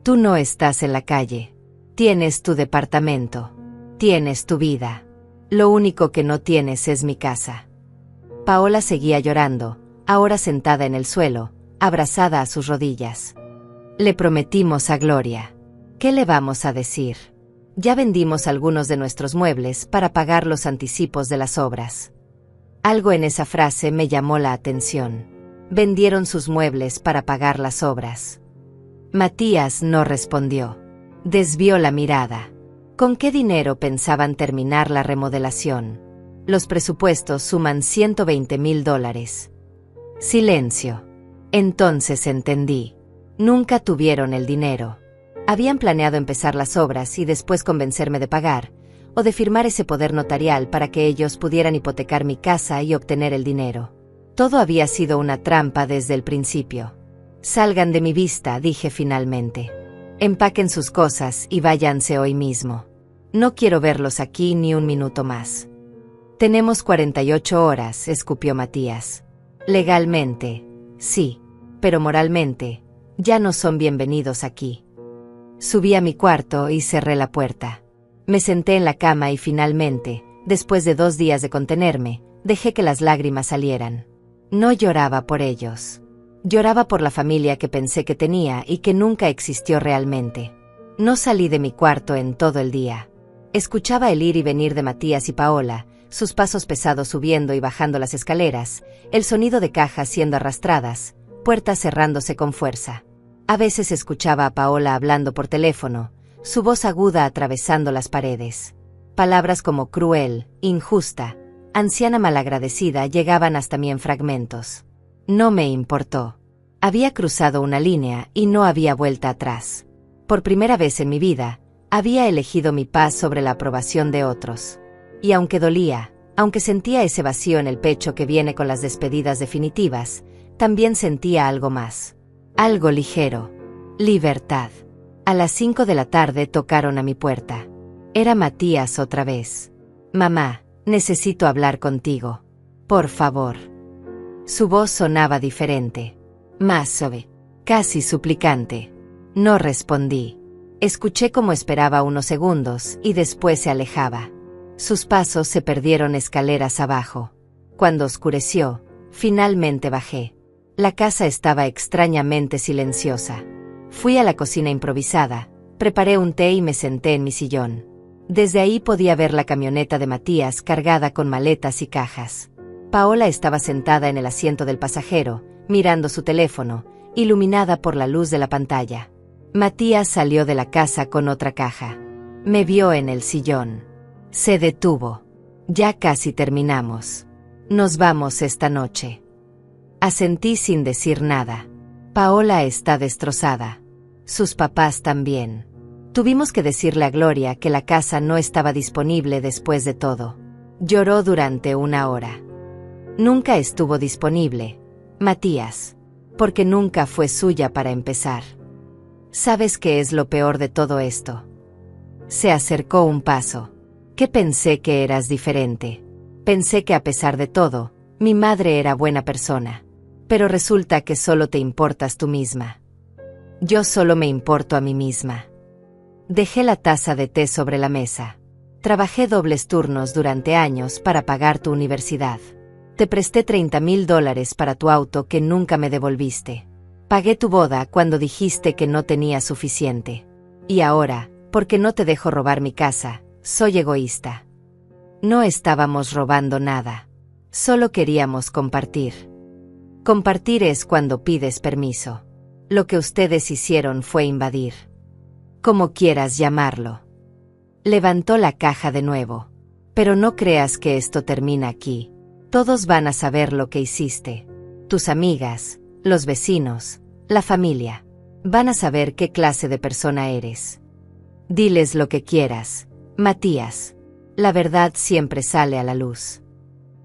Tú no estás en la calle. Tienes tu departamento. Tienes tu vida. Lo único que no tienes es mi casa. Paola seguía llorando, ahora sentada en el suelo, abrazada a sus rodillas. Le prometimos a Gloria. ¿Qué le vamos a decir? Ya vendimos algunos de nuestros muebles para pagar los anticipos de las obras. Algo en esa frase me llamó la atención. Vendieron sus muebles para pagar las obras. Matías no respondió. Desvió la mirada. ¿Con qué dinero pensaban terminar la remodelación? Los presupuestos suman $120,000. Silencio. Entonces entendí. Nunca tuvieron el dinero. Habían planeado empezar las obras y después convencerme de pagar, o de firmar ese poder notarial para que ellos pudieran hipotecar mi casa y obtener el dinero. Todo había sido una trampa desde el principio. Salgan de mi vista, dije finalmente. Empaquen sus cosas y váyanse hoy mismo. No quiero verlos aquí ni un minuto más. Tenemos 48 horas, escupió Matías. Legalmente, sí, pero moralmente, ya no son bienvenidos aquí. Subí a mi cuarto y cerré la puerta. Me senté en la cama y finalmente, después de 2 días de contenerme, dejé que las lágrimas salieran. No lloraba por ellos. Lloraba por la familia que pensé que tenía y que nunca existió realmente. No salí de mi cuarto en todo el día. Escuchaba el ir y venir de Matías y Paola, sus pasos pesados subiendo y bajando las escaleras, el sonido de cajas siendo arrastradas, puertas cerrándose con fuerza. A veces escuchaba a Paola hablando por teléfono, su voz aguda atravesando las paredes. Palabras como cruel, injusta, anciana malagradecida llegaban hasta mí en fragmentos. No me importó. Había cruzado una línea y no había vuelta atrás. Por primera vez en mi vida, había elegido mi paz sobre la aprobación de otros. Y aunque dolía, aunque sentía ese vacío en el pecho que viene con las despedidas definitivas, también sentía algo más. Algo ligero. Libertad. A las 5 de la tarde tocaron a mi puerta. Era Matías otra vez. Mamá, necesito hablar contigo. Por favor. Su voz sonaba diferente. Más suave. Casi suplicante. No respondí. Escuché cómo esperaba unos segundos y después se alejaba. Sus pasos se perdieron escaleras abajo. Cuando oscureció, finalmente bajé. La casa estaba extrañamente silenciosa. Fui a la cocina improvisada, preparé un té y me senté en mi sillón. Desde ahí podía ver la camioneta de Matías cargada con maletas y cajas. Paola estaba sentada en el asiento del pasajero, mirando su teléfono, iluminada por la luz de la pantalla. Matías salió de la casa con otra caja. Me vio en el sillón. Se detuvo. Ya casi terminamos. Nos vamos esta noche. Asentí sin decir nada. Paola está destrozada. Sus papás también. Tuvimos que decirle a Gloria que la casa no estaba disponible después de todo. Lloró durante 1 hora. Nunca estuvo disponible, Matías, porque nunca fue suya para empezar. ¿Sabes qué es lo peor de todo esto? Se acercó un paso. Que pensé que eras diferente. Pensé que a pesar de todo, mi madre era buena persona. Pero resulta que solo te importas tú misma. Yo solo me importo a mí misma. Dejé la taza de té sobre la mesa. Trabajé dobles turnos durante años para pagar tu universidad. Te presté $30,000 para tu auto que nunca me devolviste. Pagué tu boda cuando dijiste que no tenía suficiente. Y ahora, Porque no te dejo robar mi casa, soy egoísta. No estábamos robando nada. Solo queríamos compartir. Compartir es cuando pides permiso. Lo que ustedes hicieron fue invadir. Como quieras llamarlo. Levantó la caja de nuevo. Pero no creas que esto termina aquí. Todos van a saber lo que hiciste. Tus amigas, los vecinos, la familia. Van a saber qué clase de persona eres. Diles lo que quieras, Matías. La verdad siempre sale a la luz.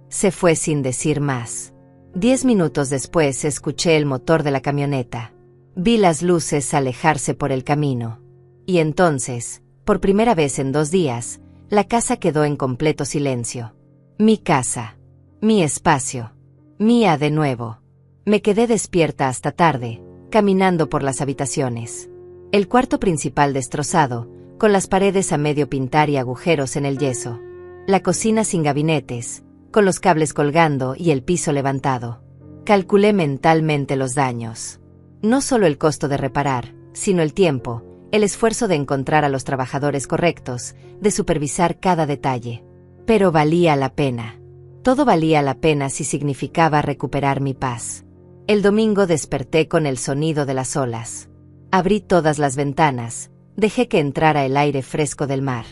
Se fue sin decir más. 10 minutos después escuché el motor de la camioneta. Vi las luces alejarse por el camino. Y entonces, por primera vez en 2 días, la casa quedó en completo silencio. Mi casa. Mi espacio. Mía de nuevo. Me quedé despierta hasta tarde, caminando por las habitaciones. El cuarto principal destrozado, con las paredes a medio pintar y agujeros en el yeso. La cocina sin gabinetes, con los cables colgando y el piso levantado. Calculé mentalmente los daños. No solo el costo de reparar, sino el tiempo, el esfuerzo de encontrar a los trabajadores correctos, de supervisar cada detalle. Pero valía la pena. Todo valía la pena si significaba recuperar mi paz. El domingo desperté con el sonido de las olas. Abrí todas las ventanas, dejé que entrara el aire fresco del mar.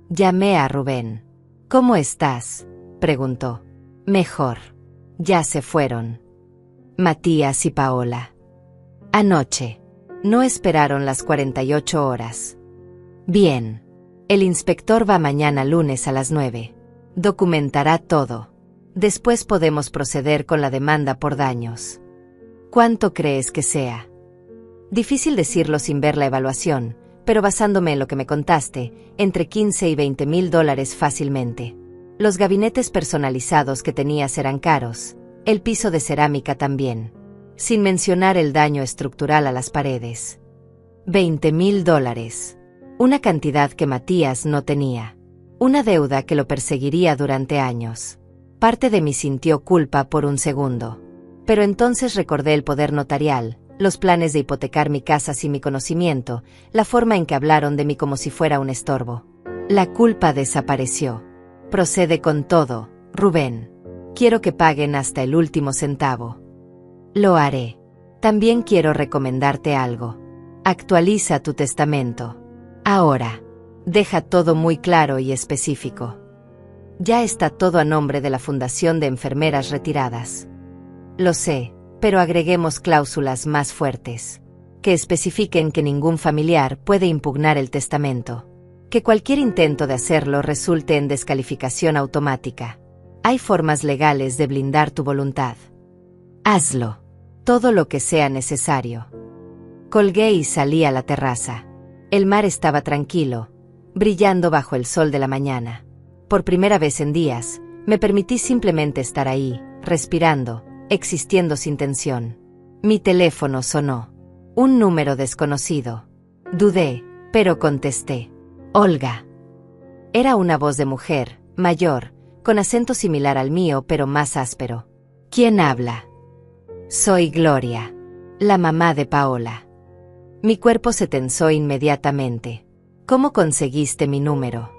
Llamé a Rubén. ¿Cómo estás?, preguntó. Mejor. Ya se fueron. Matías y Paola. Anoche. No esperaron las 48 horas. Bien. El inspector va mañana lunes a las 9. Documentará todo. Después podemos proceder con la demanda por daños. ¿Cuánto crees que sea? Difícil decirlo sin ver la evaluación, pero basándome en lo que me contaste, entre 15 y 20 mil dólares fácilmente. Los gabinetes personalizados que tenías eran caros, el piso de cerámica también. Sin mencionar el daño estructural a las paredes. 20 mil dólares. Una cantidad que Matías no tenía. Una deuda que lo perseguiría durante años. Parte de mí sintió culpa por un segundo. Pero entonces recordé el poder notarial, los planes de hipotecar mi casa sin mi conocimiento, la forma en que hablaron de mí como si fuera un estorbo. La culpa desapareció. Procede con todo, Rubén. Quiero que paguen hasta el último centavo. Lo haré. También quiero recomendarte algo. Actualiza tu testamento. Ahora. Deja todo muy claro y específico. Ya está todo a nombre de la Fundación de Enfermeras Retiradas. Lo sé, pero agreguemos cláusulas más fuertes. Que especifiquen que ningún familiar puede impugnar el testamento. Que cualquier intento de hacerlo resulte en descalificación automática. Hay formas legales de blindar tu voluntad. Hazlo. Todo lo que sea necesario. Colgué y salí a la terraza. El mar estaba tranquilo, brillando bajo el sol de la mañana. Por primera vez en días, me permití simplemente estar ahí, respirando, existiendo sin tensión. Mi teléfono sonó. Un número desconocido. Dudé, pero contesté. Olga. Era una voz de mujer, mayor, con acento similar al mío pero más áspero. ¿Quién habla? Soy Gloria, la mamá de Paola. Mi cuerpo se tensó inmediatamente. ¿Cómo conseguiste mi número?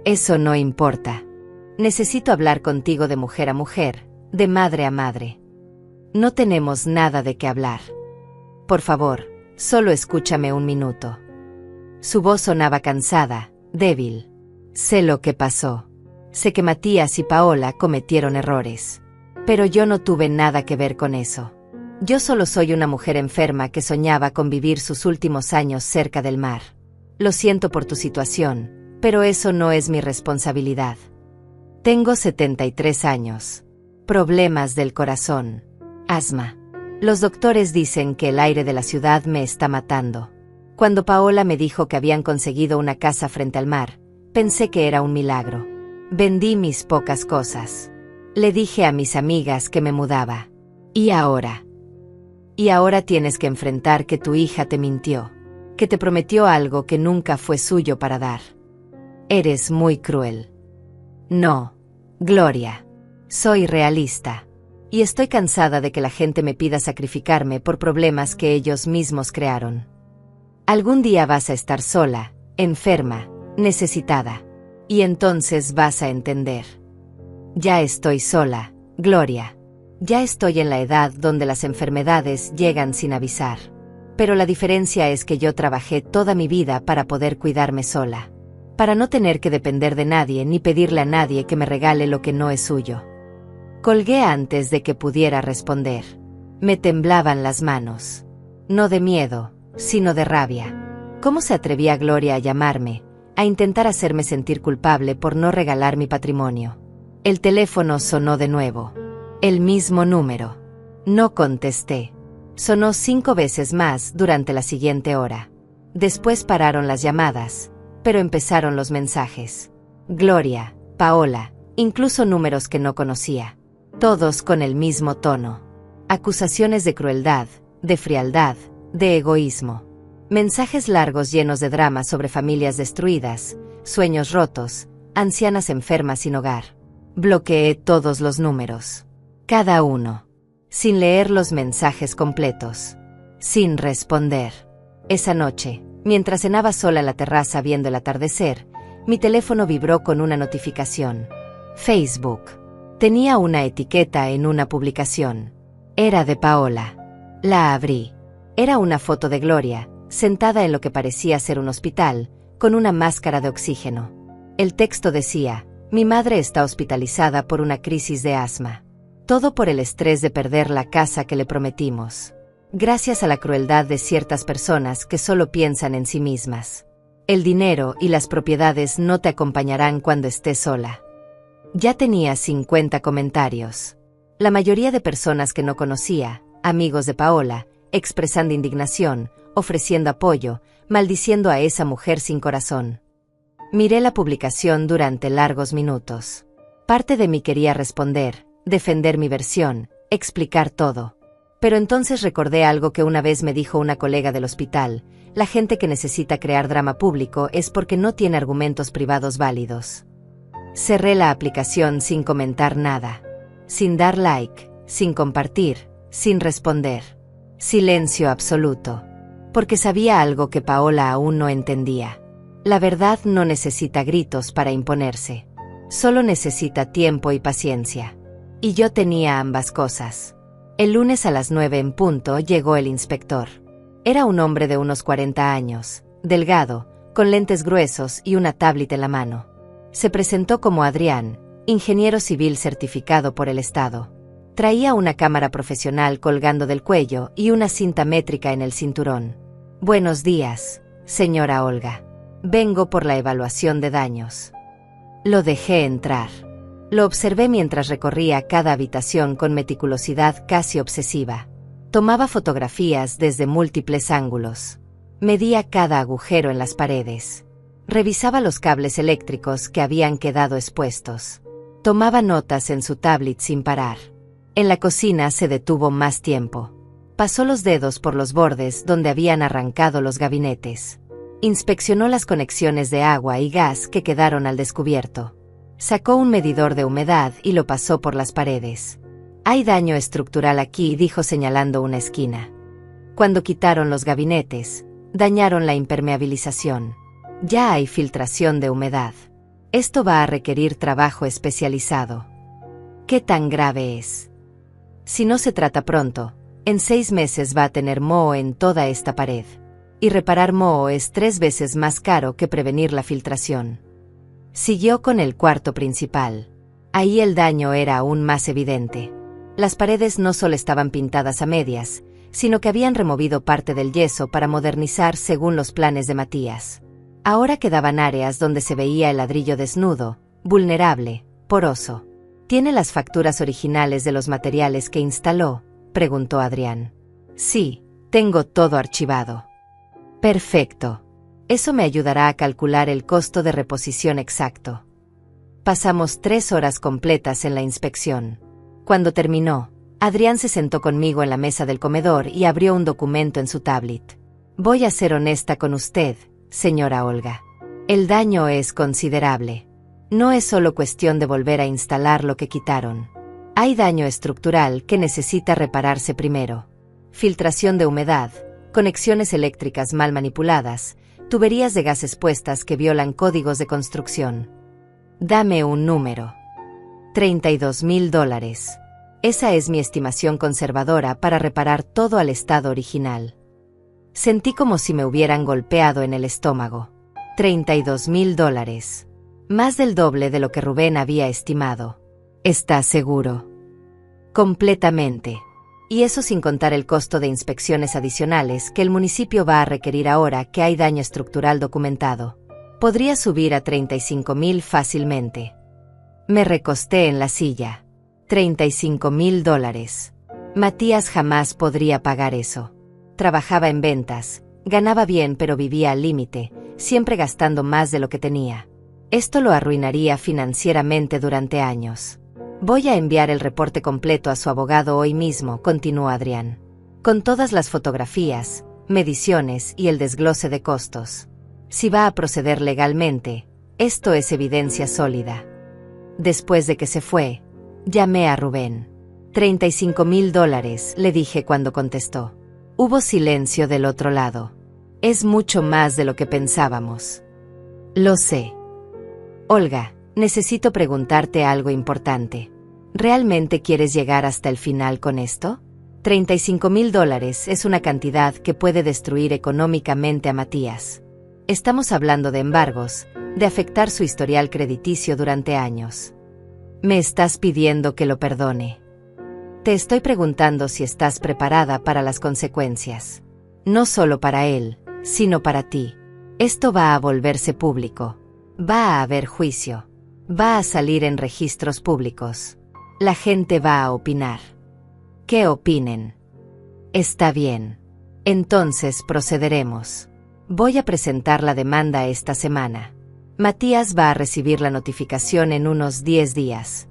Eso no importa. Necesito hablar contigo de mujer a mujer, de madre a madre. No tenemos nada de qué hablar. Por favor, solo escúchame un minuto. Su voz sonaba cansada, débil. Sé lo que pasó. Sé que Matías y Paola cometieron errores. Pero yo no tuve nada que ver con eso. Yo solo soy una mujer enferma que soñaba con vivir sus últimos años cerca del mar. Lo siento por tu situación, pero eso no es mi responsabilidad. Tengo 73 años. Problemas del corazón. Asma. Los doctores dicen que el aire de la ciudad me está matando. Cuando Paola me dijo que habían conseguido una casa frente al mar, pensé que era un milagro. Vendí mis pocas cosas. Le dije a mis amigas que me mudaba. ¿Y ahora? Y ahora tienes que enfrentar que tu hija te mintió, que te prometió algo que nunca fue suyo para dar. Eres muy cruel. No, Gloria. Soy realista. Y estoy cansada de que la gente me pida sacrificarme por problemas que ellos mismos crearon. Algún día vas a estar sola, enferma, necesitada. Y entonces vas a entender. Ya estoy sola, Gloria. Ya estoy en la edad donde las enfermedades llegan sin avisar. Pero la diferencia es que yo trabajé toda mi vida para poder cuidarme sola. Para no tener que depender de nadie ni pedirle a nadie que me regale lo que no es suyo. Colgué antes de que pudiera responder. Me temblaban las manos. No de miedo, sino de rabia. ¿Cómo se atrevía Gloria a llamarme, a intentar hacerme sentir culpable por no regalar mi patrimonio? El teléfono sonó de nuevo. El mismo número. No contesté. Sonó 5 veces más durante la siguiente hora. Después pararon las llamadas, pero empezaron los mensajes. Gloria, Paola, incluso números que no conocía. Todos con el mismo tono. Acusaciones de crueldad, de frialdad, de egoísmo. Mensajes largos llenos de drama sobre familias destruidas, sueños rotos, ancianas enfermas sin hogar. Bloqueé todos los números. Cada uno. Sin leer los mensajes completos. Sin responder. Esa noche, mientras cenaba sola en la terraza viendo el atardecer, mi teléfono vibró con una notificación. Facebook. Tenía una etiqueta en una publicación. Era de Paola. La abrí. Era una foto de Gloria, sentada en lo que parecía ser un hospital, con una máscara de oxígeno. El texto decía: mi madre está hospitalizada por una crisis de asma. Todo por el estrés de perder la casa que le prometimos. Gracias a la crueldad de ciertas personas que solo piensan en sí mismas. El dinero y las propiedades no te acompañarán cuando estés sola. Ya tenía 50 comentarios. La mayoría de personas que no conocía, amigos de Paola, expresando indignación, ofreciendo apoyo, maldiciendo a esa mujer sin corazón. Miré la publicación durante largos minutos. Parte de mí quería responder, defender mi versión, explicar todo. Pero entonces recordé algo que una vez me dijo una colega del hospital: la gente que necesita crear drama público es porque no tiene argumentos privados válidos. Cerré la aplicación sin comentar nada. Sin dar like, sin compartir, sin responder. Silencio absoluto. Porque sabía algo que Paola aún no entendía. La verdad no necesita gritos para imponerse. Solo necesita tiempo y paciencia. Y yo tenía ambas cosas. El lunes a las 9 en punto llegó el inspector. Era un hombre de unos 40 años, delgado, con lentes gruesos y una tablet en la mano. Se presentó como Adrián, ingeniero civil certificado por el Estado. Traía una cámara profesional colgando del cuello y una cinta métrica en el cinturón. Buenos días, señora Olga. Vengo por la evaluación de daños. Lo dejé entrar. Lo observé mientras recorría cada habitación con meticulosidad casi obsesiva. Tomaba fotografías desde múltiples ángulos. Medía cada agujero en las paredes. Revisaba los cables eléctricos que habían quedado expuestos. Tomaba notas en su tablet sin parar. En la cocina se detuvo más tiempo. Pasó los dedos por los bordes donde habían arrancado los gabinetes. Inspeccionó las conexiones de agua y gas que quedaron al descubierto. Sacó un medidor de humedad y lo pasó por las paredes. Hay daño estructural aquí, dijo señalando una esquina. Cuando quitaron los gabinetes, dañaron la impermeabilización. Ya hay filtración de humedad. Esto va a requerir trabajo especializado. ¿Qué tan grave es? Si no se trata pronto, en 6 meses va a tener moho en toda esta pared. Y reparar moho es 3 veces más caro que prevenir la filtración. Siguió con el cuarto principal. Ahí el daño era aún más evidente. Las paredes no solo estaban pintadas a medias, sino que habían removido parte del yeso para modernizar según los planes de Matías. Ahora quedaban áreas donde se veía el ladrillo desnudo, vulnerable, poroso. ¿Tiene las facturas originales de los materiales que instaló?, preguntó Adrián. Sí, tengo todo archivado. Perfecto. Eso me ayudará a calcular el costo de reposición exacto. Pasamos 3 horas completas en la inspección. Cuando terminó, Adrián se sentó conmigo en la mesa del comedor y abrió un documento en su tablet. Voy a ser honesta con usted, señora Olga. El daño es considerable. No es solo cuestión de volver a instalar lo que quitaron. Hay daño estructural que necesita repararse primero. Filtración de humedad, conexiones eléctricas mal manipuladas, tuberías de gas expuestas que violan códigos de construcción. Dame un número. $32,000. Esa es mi estimación conservadora para reparar todo al estado original. Sentí como si me hubieran golpeado en el estómago. $32,000. Más del doble de lo que Rubén había estimado. ¿Estás seguro? Completamente. Y eso sin contar el costo de inspecciones adicionales que el municipio va a requerir ahora que hay daño estructural documentado. Podría subir a $35,000 fácilmente. Me recosté en la silla. $35,000. Matías jamás podría pagar eso. Trabajaba en ventas, ganaba bien pero vivía al límite, siempre gastando más de lo que tenía. Esto lo arruinaría financieramente durante años. Voy a enviar el reporte completo a su abogado hoy mismo, continuó Adrián. Con todas las fotografías, mediciones y el desglose de costos. Si va a proceder legalmente, esto es evidencia sólida. Después de que se fue, llamé a Rubén. $35,000, le dije cuando contestó. Hubo silencio del otro lado. Es mucho más de lo que pensábamos. Lo sé. Olga, necesito preguntarte algo importante. ¿Realmente quieres llegar hasta el final con esto? $35,000 es una cantidad que puede destruir económicamente a Matías. Estamos hablando de embargos, de afectar su historial crediticio durante años. Me estás pidiendo que lo perdone. Te estoy preguntando si estás preparada para las consecuencias. No solo para él, sino para ti. Esto va a volverse público. Va a haber juicio. Va a salir en registros públicos. La gente va a opinar. ¿Qué opinen? Está bien. Entonces procederemos. Voy a presentar la demanda esta semana. Matías va a recibir la notificación en unos 10 días.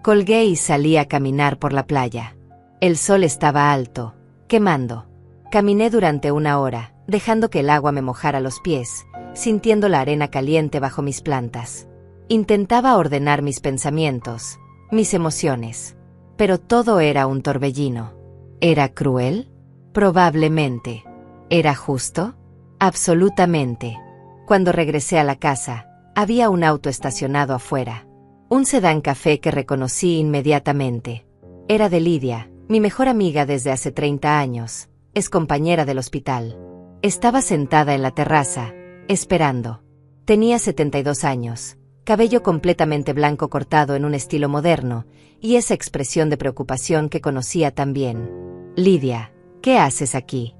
Colgué y salí a caminar por la playa. El sol estaba alto, quemando. Caminé durante 1 hora, dejando que el agua me mojara los pies, sintiendo la arena caliente bajo mis plantas. Intentaba ordenar mis pensamientos, mis emociones. Pero todo era un torbellino. ¿Era cruel? Probablemente. ¿Era justo? Absolutamente. Cuando regresé a la casa, había un auto estacionado afuera. Un sedán café que reconocí inmediatamente. Era de Lidia, mi mejor amiga desde hace 30 años, es compañera del hospital. Estaba sentada en la terraza, esperando. Tenía 72 años, cabello completamente blanco cortado en un estilo moderno, y esa expresión de preocupación que conocía tan bien. Lidia, ¿qué haces aquí?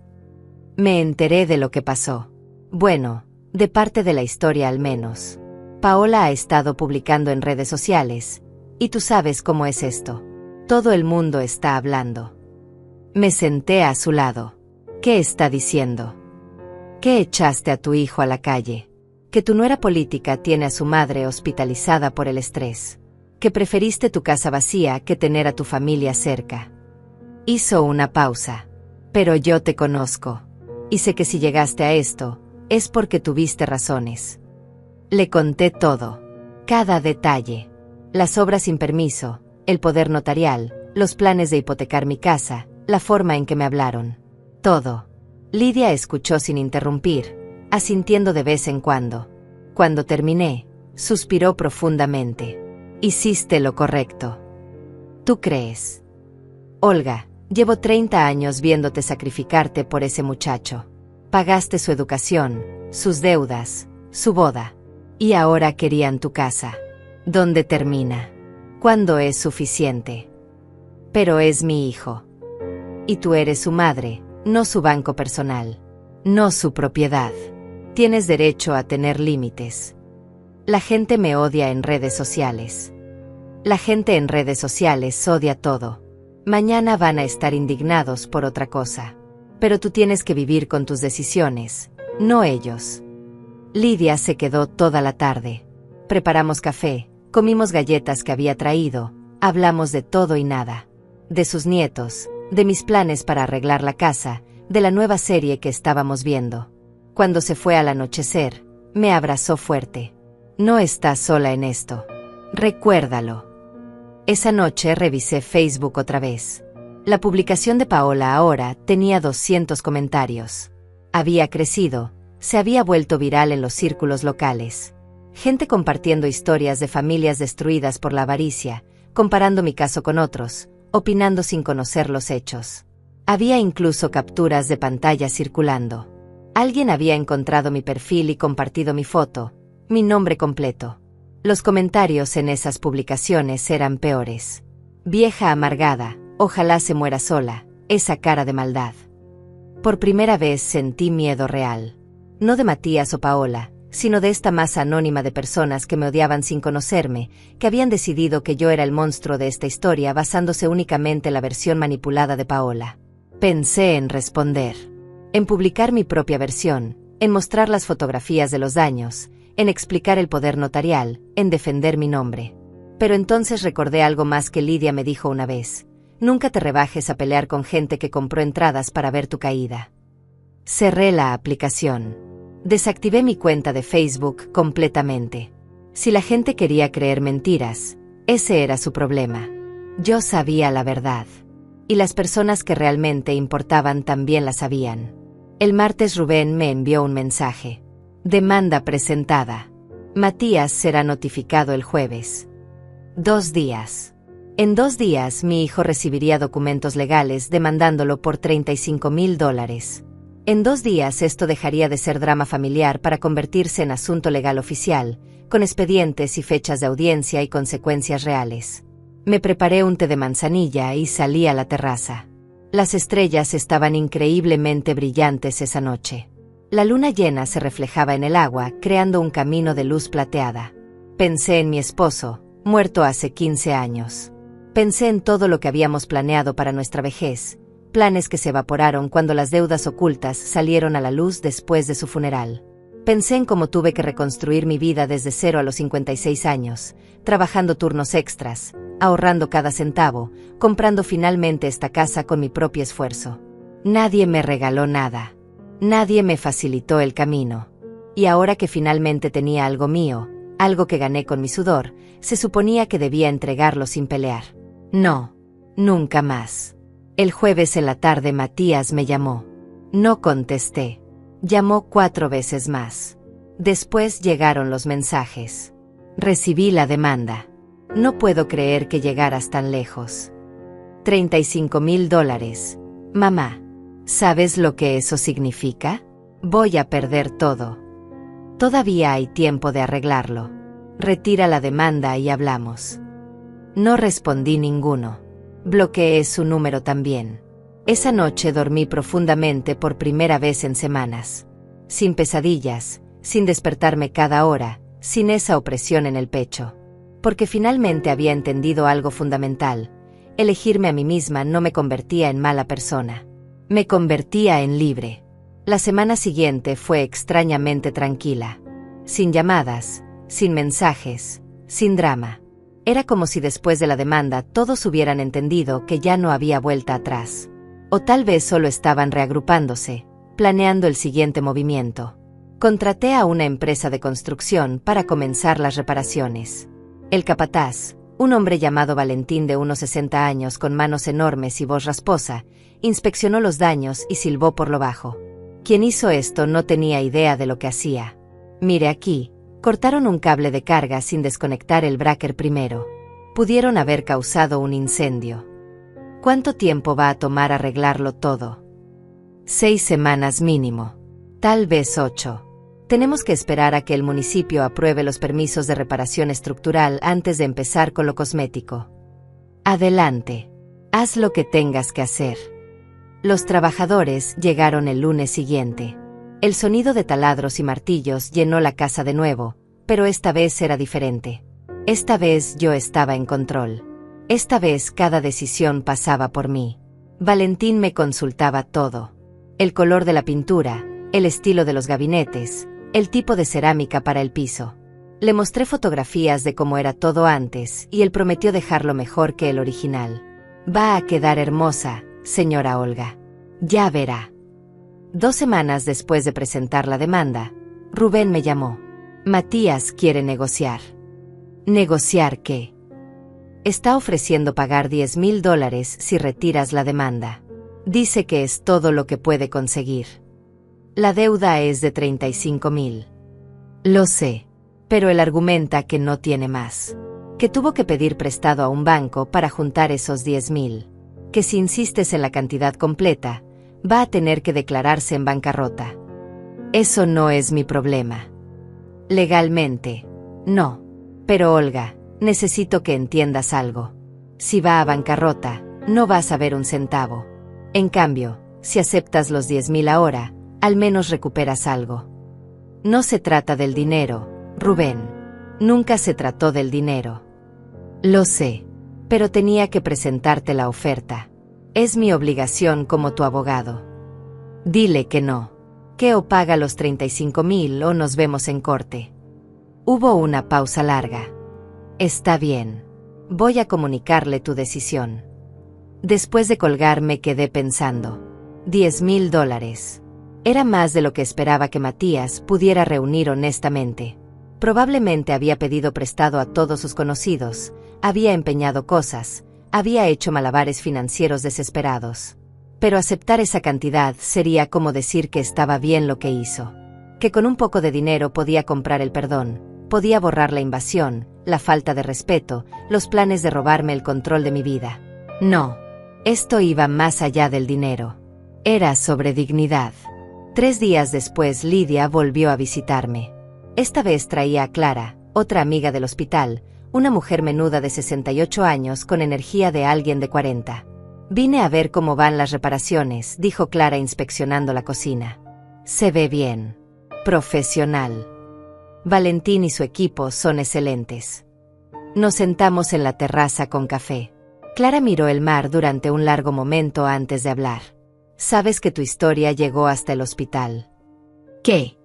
Me enteré de lo que pasó. Bueno, de parte de la historia al menos. Paola ha estado publicando en redes sociales, y tú sabes cómo es esto. Todo el mundo está hablando. Me senté a su lado. ¿Qué está diciendo? ¿Que echaste a tu hijo a la calle? ¿Que tu nuera política tiene a su madre hospitalizada por el estrés? ¿Que preferiste tu casa vacía que tener a tu familia cerca? Hizo una pausa. Pero yo te conozco. Y sé que si llegaste a esto, es porque tuviste razones. Le conté todo. Cada detalle. Las obras sin permiso, el poder notarial, los planes de hipotecar mi casa, la forma en que me hablaron. Todo. Lidia escuchó sin interrumpir, asintiendo de vez en cuando. Cuando terminé, suspiró profundamente. Hiciste lo correcto. ¿Tú crees? Olga, llevo 30 años viéndote sacrificarte por ese muchacho. Pagaste su educación, sus deudas, su boda. Y ahora querían tu casa. ¿Dónde termina? ¿Cuándo es suficiente? Pero es mi hijo. Y tú eres su madre, no su banco personal. No su propiedad. Tienes derecho a tener límites. La gente me odia en redes sociales. La gente en redes sociales odia todo. Mañana van a estar indignados por otra cosa. Pero tú tienes que vivir con tus decisiones, no ellos. Lidia se quedó toda la tarde. Preparamos café, comimos galletas que había traído, hablamos de todo y nada. De sus nietos, de mis planes para arreglar la casa, de la nueva serie que estábamos viendo. Cuando se fue al anochecer, me abrazó fuerte. No estás sola en esto. Recuérdalo. Esa noche revisé Facebook otra vez. La publicación de Paola ahora tenía 200 comentarios. Había crecido, Se había vuelto viral en los círculos locales. Gente compartiendo historias de familias destruidas por la avaricia, comparando mi caso con otros, opinando sin conocer los hechos. Había incluso capturas de pantalla circulando. Alguien había encontrado mi perfil y compartido mi foto, mi nombre completo. Los comentarios en esas publicaciones eran peores. Vieja amargada, ojalá se muera sola, esa cara de maldad. Por primera vez sentí miedo real. No de Matías o Paola, sino de esta masa anónima de personas que me odiaban sin conocerme, que habían decidido que yo era el monstruo de esta historia basándose únicamente en la versión manipulada de Paola. Pensé en responder, en publicar mi propia versión, en mostrar las fotografías de los daños, en explicar el poder notarial, en defender mi nombre. Pero entonces recordé algo más que Lidia me dijo una vez: nunca te rebajes a pelear con gente que compró entradas para ver tu caída. Cerré la aplicación. Desactivé mi cuenta de Facebook completamente. Si la gente quería creer mentiras, ese era su problema. Yo sabía la verdad. Y las personas que realmente importaban también la sabían. El martes Rubén me envió un mensaje. Demanda presentada. Matías será notificado el jueves. 2 días. En 2 días mi hijo recibiría documentos legales demandándolo por $35,000. En 2 días esto dejaría de ser drama familiar para convertirse en asunto legal oficial, con expedientes y fechas de audiencia y consecuencias reales. Me preparé un té de manzanilla y salí a la terraza. Las estrellas estaban increíblemente brillantes esa noche. La luna llena se reflejaba en el agua, creando un camino de luz plateada. Pensé en mi esposo, muerto hace 15 años. Pensé en todo lo que habíamos planeado para nuestra vejez, planes que se evaporaron cuando las deudas ocultas salieron a la luz después de su funeral. Pensé en cómo tuve que reconstruir mi vida desde cero a los 56 años, trabajando turnos extras, ahorrando cada centavo, comprando finalmente esta casa con mi propio esfuerzo. Nadie me regaló nada. Nadie me facilitó el camino. Y ahora que finalmente tenía algo mío, algo que gané con mi sudor, se suponía que debía entregarlo sin pelear. No, nunca más. El jueves en la tarde Matías me llamó. No contesté. Llamó 4 veces más. Después llegaron los mensajes. Recibí la demanda. No puedo creer que llegaras tan lejos. $35,000. Mamá, ¿sabes lo que eso significa? Voy a perder todo. Todavía hay tiempo de arreglarlo. Retira la demanda y hablamos. No respondí ninguno. Bloqueé su número también. Esa noche dormí profundamente por primera vez en semanas. Sin pesadillas, sin despertarme cada hora, sin esa opresión en el pecho. Porque finalmente había entendido algo fundamental. Elegirme a mí misma no me convertía en mala persona. Me convertía en libre. La semana siguiente fue extrañamente tranquila. Sin llamadas, sin mensajes, sin drama. Era como si después de la demanda todos hubieran entendido que ya no había vuelta atrás. O tal vez solo estaban reagrupándose, planeando el siguiente movimiento. Contraté a una empresa de construcción para comenzar las reparaciones. El capataz, un hombre llamado Valentín de unos 60 años con manos enormes y voz rasposa, inspeccionó los daños y silbó por lo bajo. Quien hizo esto no tenía idea de lo que hacía. Mire aquí, cortaron un cable de carga sin desconectar el breaker primero. Pudieron haber causado un incendio. ¿Cuánto tiempo va a tomar arreglarlo todo? 6 semanas mínimo. Tal vez 8. Tenemos que esperar a que el municipio apruebe los permisos de reparación estructural antes de empezar con lo cosmético. Adelante. Haz lo que tengas que hacer. Los trabajadores llegaron el lunes siguiente. El sonido de taladros y martillos llenó la casa de nuevo, pero esta vez era diferente. Esta vez yo estaba en control. Esta vez cada decisión pasaba por mí. Valentín me consultaba todo. El color de la pintura, el estilo de los gabinetes, el tipo de cerámica para el piso. Le mostré fotografías de cómo era todo antes y él prometió dejarlo mejor que el original. Va a quedar hermosa, señora Olga. Ya verá. 2 semanas después de presentar la demanda, Rubén me llamó. Matías quiere negociar. ¿Negociar qué? Está ofreciendo pagar $10,000 si retiras la demanda. Dice que es todo lo que puede conseguir. La deuda es de 35.000. Lo sé, pero él argumenta que no tiene más. Que tuvo que pedir prestado a un banco para juntar esos 10.000. Que si insistes en la cantidad completa, va a tener que declararse en bancarrota. Eso no es mi problema. Legalmente, no. Pero Olga, necesito que entiendas algo. Si va a bancarrota, no vas a ver un centavo. En cambio, si aceptas los 10.000 ahora, al menos recuperas algo. No se trata del dinero, Rubén. Nunca se trató del dinero. Lo sé, pero tenía que presentarte la oferta. Es mi obligación como tu abogado. Dile que no. Que o paga los 35.000 o nos vemos en corte. Hubo una pausa larga. Está bien. Voy a comunicarle tu decisión. Después de colgar me quedé pensando. $10.000. Era más de lo que esperaba que Matías pudiera reunir honestamente. Probablemente había pedido prestado a todos sus conocidos, había empeñado cosas, había hecho malabares financieros desesperados. Pero aceptar esa cantidad sería como decir que estaba bien lo que hizo. Que con un poco de dinero podía comprar el perdón, podía borrar la invasión, la falta de respeto, los planes de robarme el control de mi vida. No. Esto iba más allá del dinero. Era sobre dignidad. 3 días después Lidia volvió a visitarme. Esta vez traía a Clara, otra amiga del hospital, una mujer menuda de 68 años con energía de alguien de 40. Vine a ver cómo van las reparaciones, dijo Clara inspeccionando la cocina. Se ve bien. Profesional. Valentín y su equipo son excelentes. Nos sentamos en la terraza con café. Clara miró el mar durante un largo momento antes de hablar. Sabes que tu historia llegó hasta el hospital. ¿Qué?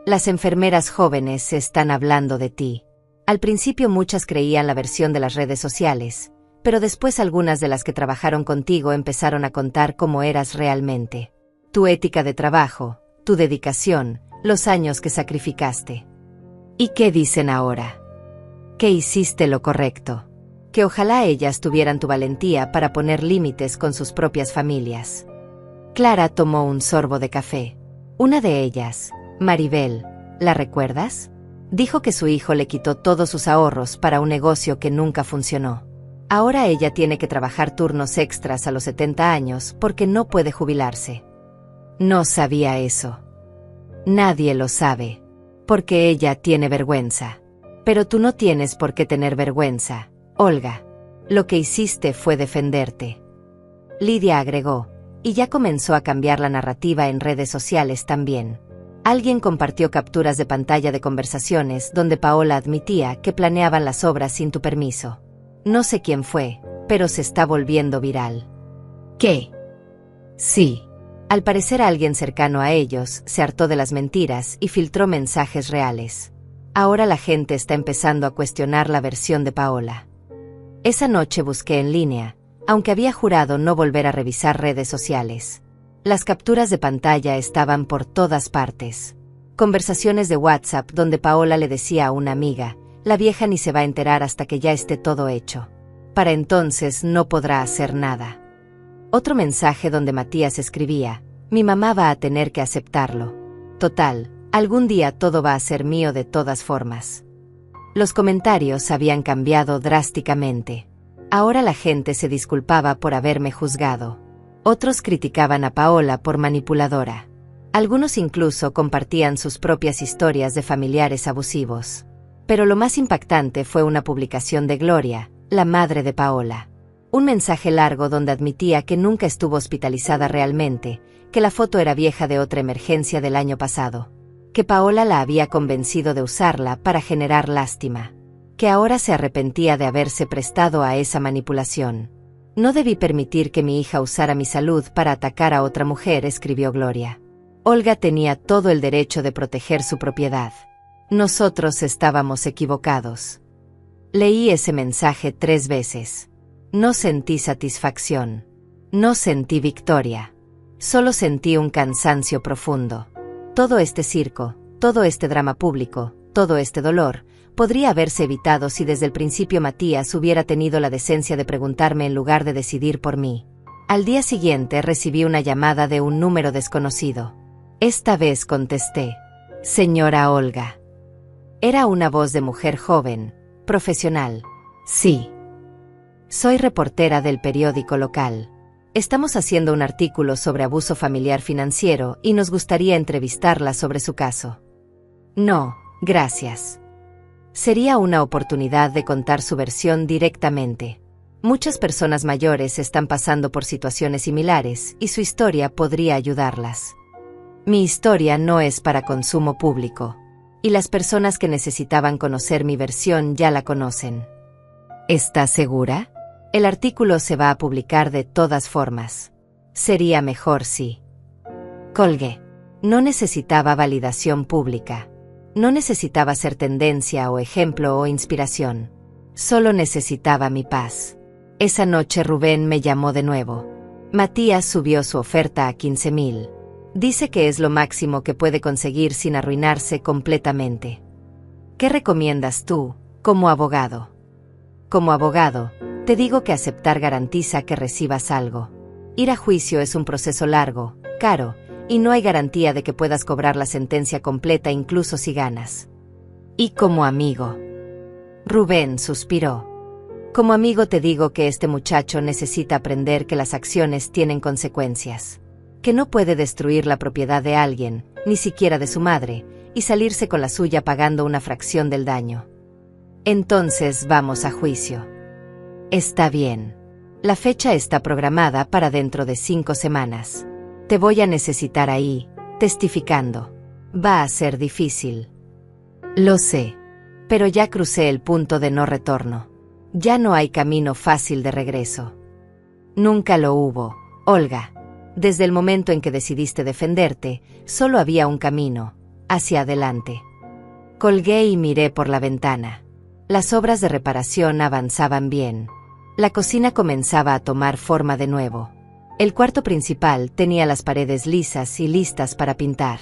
Las enfermeras jóvenes están hablando de ti. Al principio muchas creían la versión de las redes sociales, pero después algunas de las que trabajaron contigo empezaron a contar cómo eras realmente. Tu ética de trabajo, tu dedicación, los años que sacrificaste. ¿Y qué dicen ahora? Que hiciste lo correcto. Que ojalá ellas tuvieran tu valentía para poner límites con sus propias familias. Clara tomó un sorbo de café. Una de ellas, Maribel, ¿la recuerdas? Dijo que su hijo le quitó todos sus ahorros para un negocio que nunca funcionó. Ahora ella tiene que trabajar turnos extras a los 70 años porque no puede jubilarse. No sabía eso. Nadie lo sabe. Porque ella tiene vergüenza. Pero tú no tienes por qué tener vergüenza, Olga. Lo que hiciste fue defenderte. Lidia agregó, y ya comenzó a cambiar la narrativa en redes sociales también. Alguien compartió capturas de pantalla de conversaciones donde Paola admitía que planeaban las obras sin tu permiso. No sé quién fue, pero se está volviendo viral. ¿Qué? Sí. Al parecer alguien cercano a ellos se hartó de las mentiras y filtró mensajes reales. Ahora la gente está empezando a cuestionar la versión de Paola. Esa noche busqué en línea, aunque había jurado no volver a revisar redes sociales. Las capturas de pantalla estaban por todas partes. Conversaciones de WhatsApp donde Paola le decía a una amiga, la vieja ni se va a enterar hasta que ya esté todo hecho. Para entonces no podrá hacer nada. Otro mensaje donde Matías escribía, mi mamá va a tener que aceptarlo. Total, algún día todo va a ser mío de todas formas. Los comentarios habían cambiado drásticamente. Ahora la gente se disculpaba por haberme juzgado. Otros criticaban a Paola por manipuladora. Algunos incluso compartían sus propias historias de familiares abusivos. Pero lo más impactante fue una publicación de Gloria, la madre de Paola. Un mensaje largo donde admitía que nunca estuvo hospitalizada realmente, que la foto era vieja de otra emergencia del año pasado. Que Paola la había convencido de usarla para generar lástima. Que ahora se arrepentía de haberse prestado a esa manipulación. No debí permitir que mi hija usara mi salud para atacar a otra mujer, escribió Gloria. Olga tenía todo el derecho de proteger su propiedad. Nosotros estábamos equivocados. Leí ese mensaje 3 veces. No sentí satisfacción. No sentí victoria. Solo sentí un cansancio profundo. Todo este circo, todo este drama público, todo este dolor, podría haberse evitado si desde el principio Matías hubiera tenido la decencia de preguntarme en lugar de decidir por mí. Al día siguiente recibí una llamada de un número desconocido. Esta vez contesté: señora Olga. Era una voz de mujer joven, profesional. Sí. Soy reportera del periódico local. Estamos haciendo un artículo sobre abuso familiar financiero y nos gustaría entrevistarla sobre su caso. No, gracias. Sería una oportunidad de contar su versión directamente. Muchas personas mayores están pasando por situaciones similares y su historia podría ayudarlas. Mi historia no es para consumo público, y las personas que necesitaban conocer mi versión ya la conocen. ¿Está segura? El artículo se va a publicar de todas formas. Sería mejor si... Colgué. No necesitaba validación pública. No necesitaba ser tendencia o ejemplo o inspiración. Solo necesitaba mi paz. Esa noche Rubén me llamó de nuevo. Matías subió su oferta a 15,000. Dice que es lo máximo que puede conseguir sin arruinarse completamente. ¿Qué recomiendas tú, como abogado? Como abogado, te digo que aceptar garantiza que recibas algo. Ir a juicio es un proceso largo, caro, y no hay garantía de que puedas cobrar la sentencia completa incluso si ganas. Y como amigo. Rubén suspiró. Como amigo te digo que este muchacho necesita aprender que las acciones tienen consecuencias. Que no puede destruir la propiedad de alguien, ni siquiera de su madre, y salirse con la suya pagando una fracción del daño. Entonces vamos a juicio. Está bien. La fecha está programada para dentro de 5 semanas. Te voy a necesitar ahí, testificando. Va a ser difícil. Lo sé. Pero ya crucé el punto de no retorno. Ya no hay camino fácil de regreso. Nunca lo hubo, Olga. Desde el momento en que decidiste defenderte, solo había un camino, hacia adelante. Colgué y miré por la ventana. Las obras de reparación avanzaban bien. La cocina comenzaba a tomar forma de nuevo. El cuarto principal tenía las paredes lisas y listas para pintar.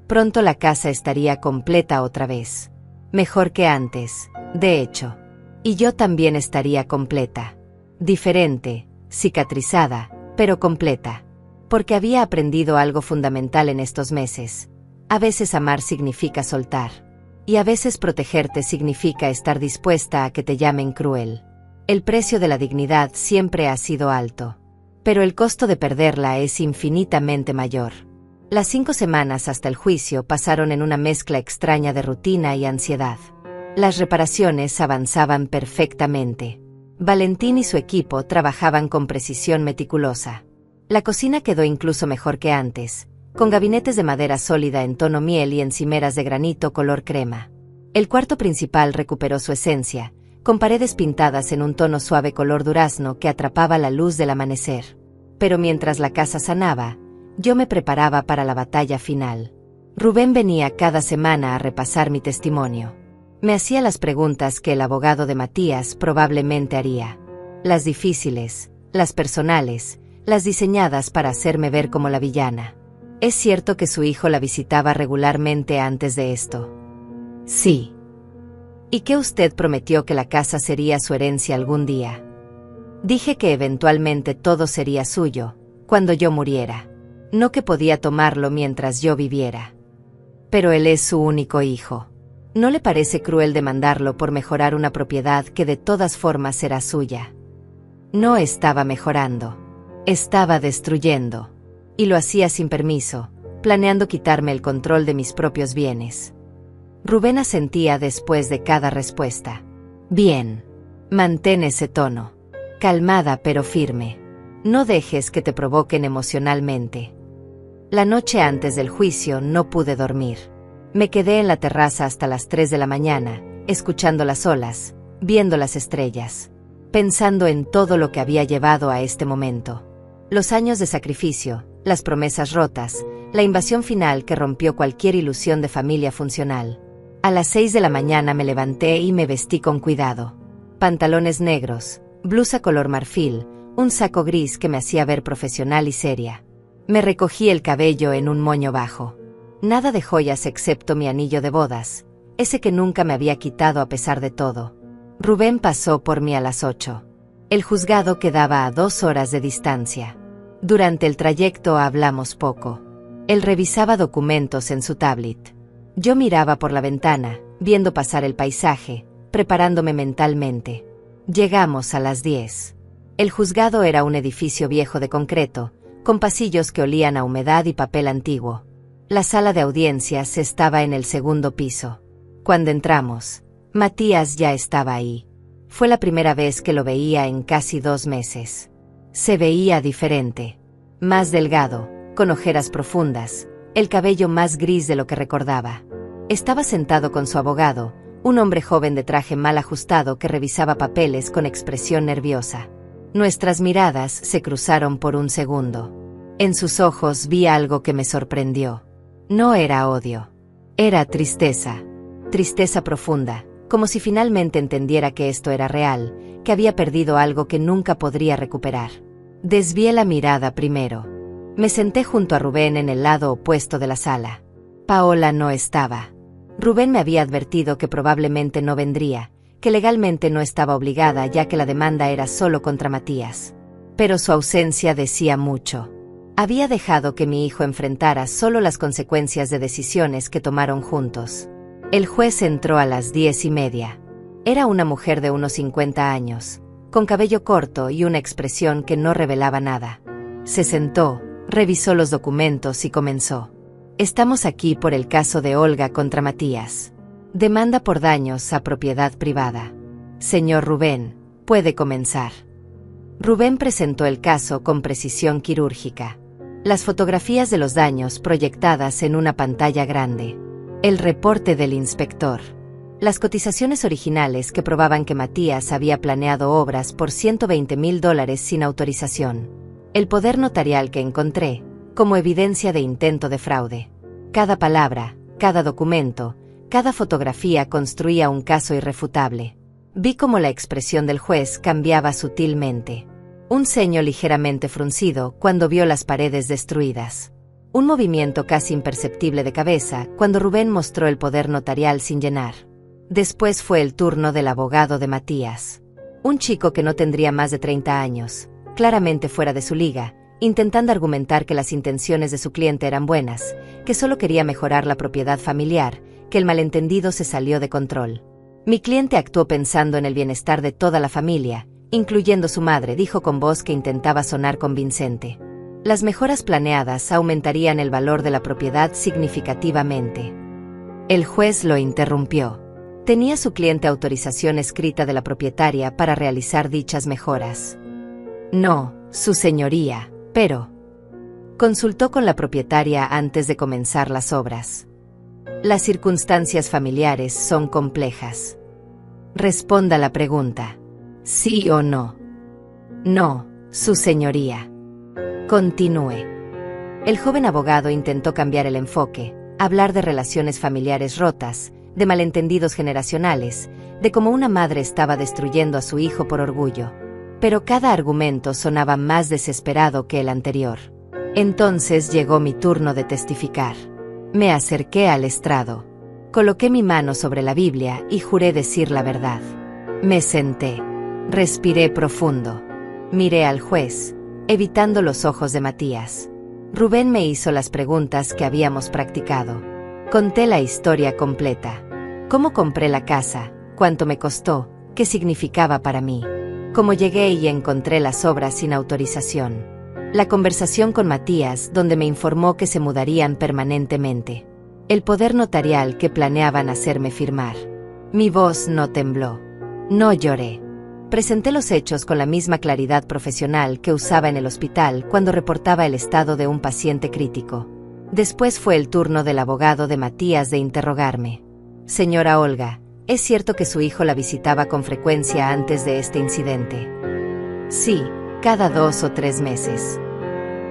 Pronto la casa estaría completa otra vez. Mejor que antes, de hecho. Y yo también estaría completa. Diferente, cicatrizada, pero completa. Porque había aprendido algo fundamental en estos meses. A veces amar significa soltar. Y a veces protegerte significa estar dispuesta a que te llamen cruel. El precio de la dignidad siempre ha sido alto. Pero el costo de perderla es infinitamente mayor. Las 5 semanas hasta el juicio pasaron en una mezcla extraña de rutina y ansiedad. Las reparaciones avanzaban perfectamente. Valentín y su equipo trabajaban con precisión meticulosa. La cocina quedó incluso mejor que antes, con gabinetes de madera sólida en tono miel y encimeras de granito color crema. El cuarto principal recuperó su esencia, con paredes pintadas en un tono suave color durazno que atrapaba la luz del amanecer. Pero mientras la casa sanaba, yo me preparaba para la batalla final. Rubén venía cada semana a repasar mi testimonio. Me hacía las preguntas que el abogado de Matías probablemente haría. Las difíciles, las personales, las diseñadas para hacerme ver como la villana. ¿Es cierto que su hijo la visitaba regularmente antes de esto? Sí. ¿Y que usted prometió que la casa sería su herencia algún día? Dije que eventualmente todo sería suyo, cuando yo muriera. No que podía tomarlo mientras yo viviera. Pero él es su único hijo. ¿No le parece cruel demandarlo por mejorar una propiedad que de todas formas será suya? No estaba mejorando. Estaba destruyendo. Y lo hacía sin permiso, planeando quitarme el control de mis propios bienes. Rubén asentía después de cada respuesta. Bien. Mantén ese tono. Calmada pero firme. No dejes que te provoquen emocionalmente. La noche antes del juicio no pude dormir. Me quedé en la terraza hasta las 3 de la mañana, escuchando las olas, viendo las estrellas, pensando en todo lo que había llevado a este momento. Los años de sacrificio, las promesas rotas, la invasión final que rompió cualquier ilusión de familia funcional. A las 6 de la mañana me levanté y me vestí con cuidado. Pantalones negros, blusa color marfil, un saco gris que me hacía ver profesional y seria. Me recogí el cabello en un moño bajo. Nada de joyas excepto mi anillo de bodas, ese que nunca me había quitado a pesar de todo. Rubén pasó por mí a las 8. El juzgado quedaba a 2 horas de distancia. Durante el trayecto hablamos poco. Él revisaba documentos en su tablet. Yo miraba por la ventana, viendo pasar el paisaje, preparándome mentalmente. Llegamos a las 10. El juzgado era un edificio viejo de concreto, con pasillos que olían a humedad y papel antiguo. La sala de audiencias estaba en el segundo piso. Cuando entramos, Matías ya estaba ahí. Fue la primera vez que lo veía en casi 2 meses. Se veía diferente. Más delgado, con ojeras profundas, el cabello más gris de lo que recordaba. Estaba sentado con su abogado, un hombre joven de traje mal ajustado que revisaba papeles con expresión nerviosa. Nuestras miradas se cruzaron por un segundo. En sus ojos vi algo que me sorprendió. No era odio. Era tristeza. Tristeza profunda, como si finalmente entendiera que esto era real, que había perdido algo que nunca podría recuperar. Desvié la mirada primero. Me senté junto a Rubén en el lado opuesto de la sala. Paola no estaba. Rubén me había advertido que probablemente no vendría, que legalmente no estaba obligada ya que la demanda era solo contra Matías. Pero su ausencia decía mucho. Había dejado que mi hijo enfrentara solo las consecuencias de decisiones que tomaron juntos. El juez entró a las 10:30. Era una mujer de unos 50 años, con cabello corto y una expresión que no revelaba nada. Se sentó, revisó los documentos y comenzó. Estamos aquí por el caso de Olga contra Matías. Demanda por daños a propiedad privada. Señor Rubén, puede comenzar. Rubén presentó el caso con precisión quirúrgica. Las fotografías de los daños proyectadas en una pantalla grande. El reporte del inspector. Las cotizaciones originales que probaban que Matías había planeado obras por $120,000 sin autorización. El poder notarial que encontré, como evidencia de intento de fraude. Cada palabra, cada documento, cada fotografía construía un caso irrefutable. Vi cómo la expresión del juez cambiaba sutilmente. Un ceño ligeramente fruncido cuando vio las paredes destruidas. Un movimiento casi imperceptible de cabeza cuando Rubén mostró el poder notarial sin llenar. Después fue el turno del abogado de Matías. Un chico que no tendría más de 30 años, claramente fuera de su liga, intentando argumentar que las intenciones de su cliente eran buenas, que solo quería mejorar la propiedad familiar, que el malentendido se salió de control. Mi cliente actuó pensando en el bienestar de toda la familia, incluyendo su madre, dijo con voz que intentaba sonar convincente. Las mejoras planeadas aumentarían el valor de la propiedad significativamente. El juez lo interrumpió. ¿Tenía su cliente autorización escrita de la propietaria para realizar dichas mejoras? No, su señoría, pero... Consultó con la propietaria antes de comenzar las obras. Las circunstancias familiares son complejas. Responda la pregunta. ¿Sí o no? No, su señoría. Continúe. El joven abogado intentó cambiar el enfoque, hablar de relaciones familiares rotas, de malentendidos generacionales, de cómo una madre estaba destruyendo a su hijo por orgullo. Pero cada argumento sonaba más desesperado que el anterior. Entonces llegó mi turno de testificar. Me acerqué al estrado. Coloqué mi mano sobre la Biblia y juré decir la verdad. Me senté. Respiré profundo. Miré al juez, evitando los ojos de Matías. Rubén me hizo las preguntas que habíamos practicado. Conté la historia completa. Cómo compré la casa, cuánto me costó, qué significaba para mí. Cómo llegué y encontré las obras sin autorización. La conversación con Matías, donde me informó que se mudarían permanentemente. El poder notarial que planeaban hacerme firmar. Mi voz no tembló. No lloré. Presenté los hechos con la misma claridad profesional que usaba en el hospital cuando reportaba el estado de un paciente crítico. Después fue el turno del abogado de Matías de interrogarme. Señora Olga, ¿es cierto que su hijo la visitaba con frecuencia antes de este incidente? Sí, cada 2 o 3 meses.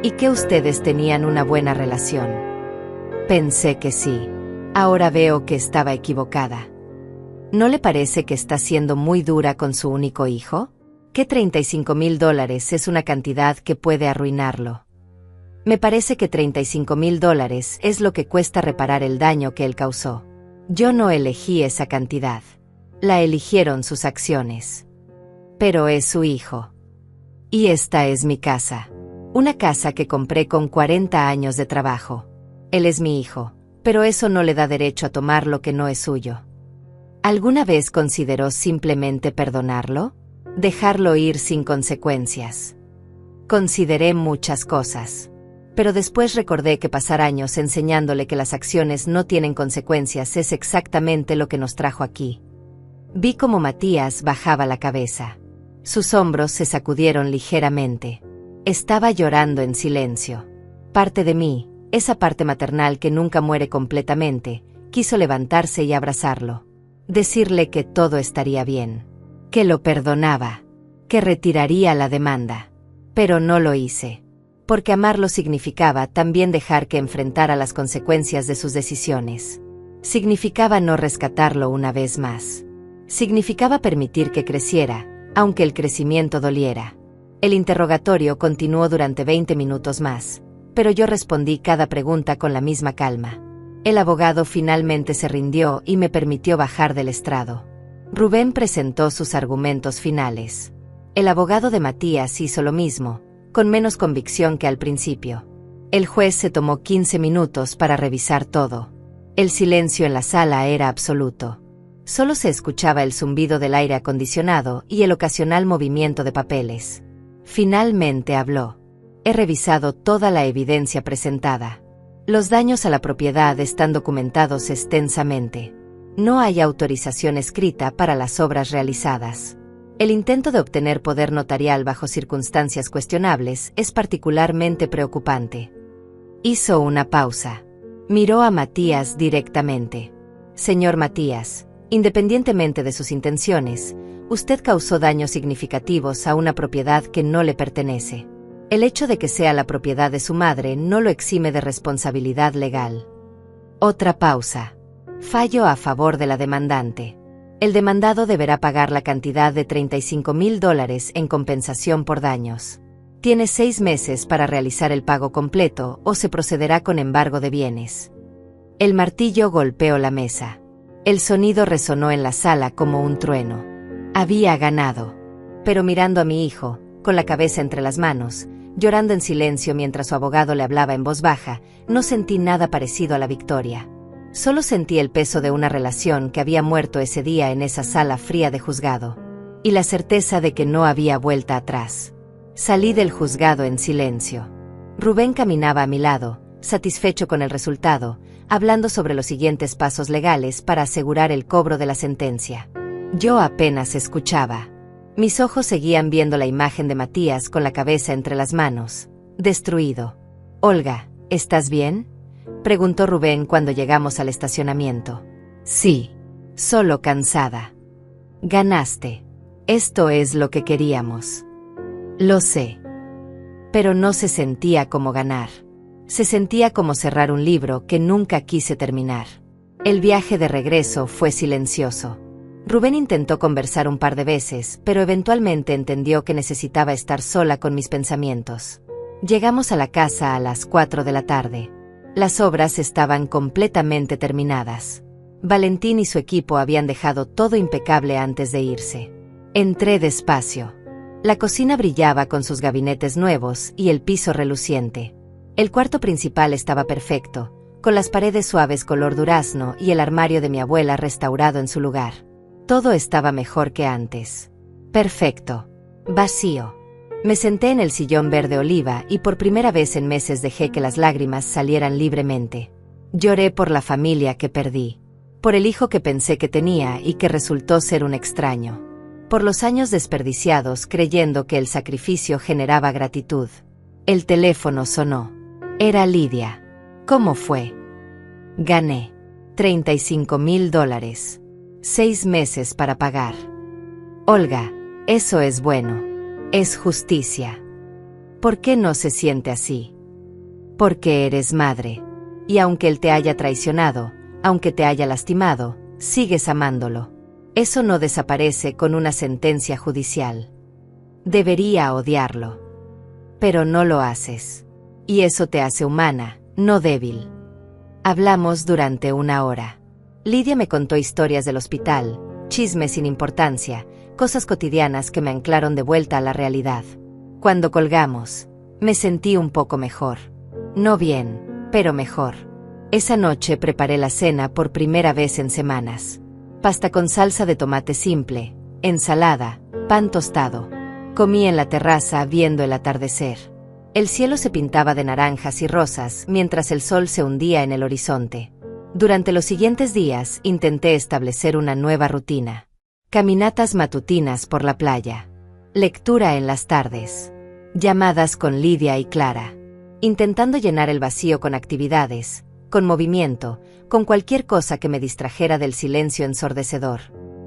¿Y que ustedes tenían una buena relación? Pensé que sí. Ahora veo que estaba equivocada. ¿No le parece que está siendo muy dura con su único hijo? Que $35,000 es una cantidad que puede arruinarlo. Me parece que $35,000 es lo que cuesta reparar el daño que él causó. Yo no elegí esa cantidad. La eligieron sus acciones. Pero es su hijo. Y esta es mi casa. Una casa que compré con 40 años de trabajo. Él es mi hijo, pero eso no le da derecho a tomar lo que no es suyo. ¿Alguna vez consideró simplemente perdonarlo? Dejarlo ir sin consecuencias. Consideré muchas cosas. Pero después recordé que pasar años enseñándole que las acciones no tienen consecuencias es exactamente lo que nos trajo aquí. Vi cómo Matías bajaba la cabeza. Sus hombros se sacudieron ligeramente. Estaba llorando en silencio. Parte de mí, esa parte maternal que nunca muere completamente, quiso levantarse y abrazarlo. Decirle que todo estaría bien. Que lo perdonaba. Que retiraría la demanda. Pero no lo hice. Porque amarlo significaba también dejar que enfrentara las consecuencias de sus decisiones. Significaba no rescatarlo una vez más. Significaba permitir que creciera, aunque el crecimiento doliera. El interrogatorio continuó durante 20 minutos más, pero yo respondí cada pregunta con la misma calma. El abogado finalmente se rindió y me permitió bajar del estrado. Rubén presentó sus argumentos finales. El abogado de Matías hizo lo mismo, con menos convicción que al principio. El juez se tomó 15 minutos para revisar todo. El silencio en la sala era absoluto. Solo se escuchaba el zumbido del aire acondicionado y el ocasional movimiento de papeles. Finalmente habló. He revisado toda la evidencia presentada. Los daños a la propiedad están documentados extensamente. No hay autorización escrita para las obras realizadas. El intento de obtener poder notarial bajo circunstancias cuestionables es particularmente preocupante. Hizo una pausa. Miró a Matías directamente. Señor Matías, independientemente de sus intenciones, usted causó daños significativos a una propiedad que no le pertenece. El hecho de que sea la propiedad de su madre no lo exime de responsabilidad legal. Otra pausa. Fallo a favor de la demandante. El demandado deberá pagar la cantidad de $35,000 en compensación por daños. Tiene 6 meses para realizar el pago completo o se procederá con embargo de bienes. El martillo golpeó la mesa. El sonido resonó en la sala como un trueno. Había ganado. Pero mirando a mi hijo, con la cabeza entre las manos, llorando en silencio mientras su abogado le hablaba en voz baja, no sentí nada parecido a la victoria. Solo sentí el peso de una relación que había muerto ese día en esa sala fría de juzgado. Y la certeza de que no había vuelta atrás. Salí del juzgado en silencio. Rubén caminaba a mi lado, satisfecho con el resultado, hablando sobre los siguientes pasos legales para asegurar el cobro de la sentencia. Yo apenas escuchaba. Mis ojos seguían viendo la imagen de Matías con la cabeza entre las manos, destruido. «Olga, ¿estás bien?», preguntó Rubén cuando llegamos al estacionamiento. «Sí, solo cansada». «Ganaste. Esto es lo que queríamos». «Lo sé». Pero no se sentía como ganar. Se sentía como cerrar un libro que nunca quise terminar. El viaje de regreso fue silencioso. Rubén intentó conversar un par de veces, pero eventualmente entendió que necesitaba estar sola con mis pensamientos. Llegamos a la casa a las 4 de la tarde. Las obras estaban completamente terminadas. Valentín y su equipo habían dejado todo impecable antes de irse. Entré despacio. La cocina brillaba con sus gabinetes nuevos y el piso reluciente. El cuarto principal estaba perfecto, con las paredes suaves color durazno y el armario de mi abuela restaurado en su lugar. Todo estaba mejor que antes. Perfecto. Vacío. Me senté en el sillón verde oliva y por primera vez en meses dejé que las lágrimas salieran libremente. Lloré por la familia que perdí. Por el hijo que pensé que tenía y que resultó ser un extraño. Por los años desperdiciados creyendo que el sacrificio generaba gratitud. El teléfono sonó. Era Lidia. ¿Cómo fue? Gané. $35,000. 6 meses para pagar. Olga, eso es bueno. Es justicia. ¿Por qué no se siente así? Porque eres madre. Y aunque él te haya traicionado, aunque te haya lastimado, sigues amándolo. Eso no desaparece con una sentencia judicial. Debería odiarlo. Pero no lo haces. Y eso te hace humana, no débil. Hablamos durante 1 hora. Lidia me contó historias del hospital, chismes sin importancia, cosas cotidianas que me anclaron de vuelta a la realidad. Cuando colgamos, me sentí un poco mejor. No bien, pero mejor. Esa noche preparé la cena por primera vez en semanas. Pasta con salsa de tomate simple, ensalada, pan tostado. Comí en la terraza viendo el atardecer. El cielo se pintaba de naranjas y rosas mientras el sol se hundía en el horizonte. Durante los siguientes días intenté establecer una nueva rutina. Caminatas matutinas por la playa. Lectura en las tardes. Llamadas con Lidia y Clara. Intentando llenar el vacío con actividades, con movimiento, con cualquier cosa que me distrajera del silencio ensordecedor.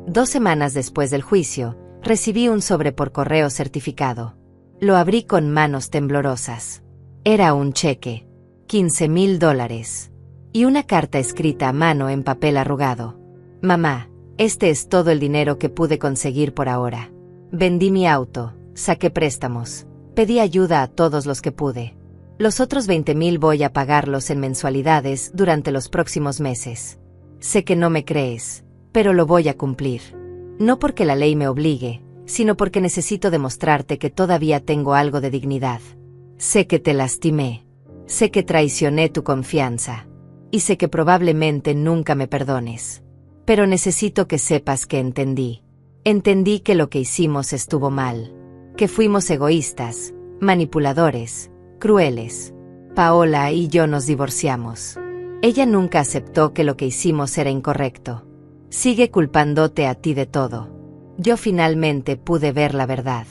2 semanas después del juicio, recibí un sobre por correo certificado. Lo abrí con manos temblorosas. Era un cheque. $15,000. Y una carta escrita a mano en papel arrugado. Mamá, este es todo el dinero que pude conseguir por ahora. Vendí mi auto, saqué préstamos, pedí ayuda a todos los que pude. Los otros 20,000 voy a pagarlos en mensualidades durante los próximos meses. Sé que no me crees, pero lo voy a cumplir. No porque la ley me obligue, sino porque necesito demostrarte que todavía tengo algo de dignidad. Sé que te lastimé. Sé que traicioné tu confianza. Y sé que probablemente nunca me perdones. Pero necesito que sepas que entendí. Entendí que lo que hicimos estuvo mal. Que fuimos egoístas, manipuladores, crueles. Paola y yo nos divorciamos. Ella nunca aceptó que lo que hicimos era incorrecto. Sigue culpándote a ti de todo. Yo finalmente pude ver la verdad.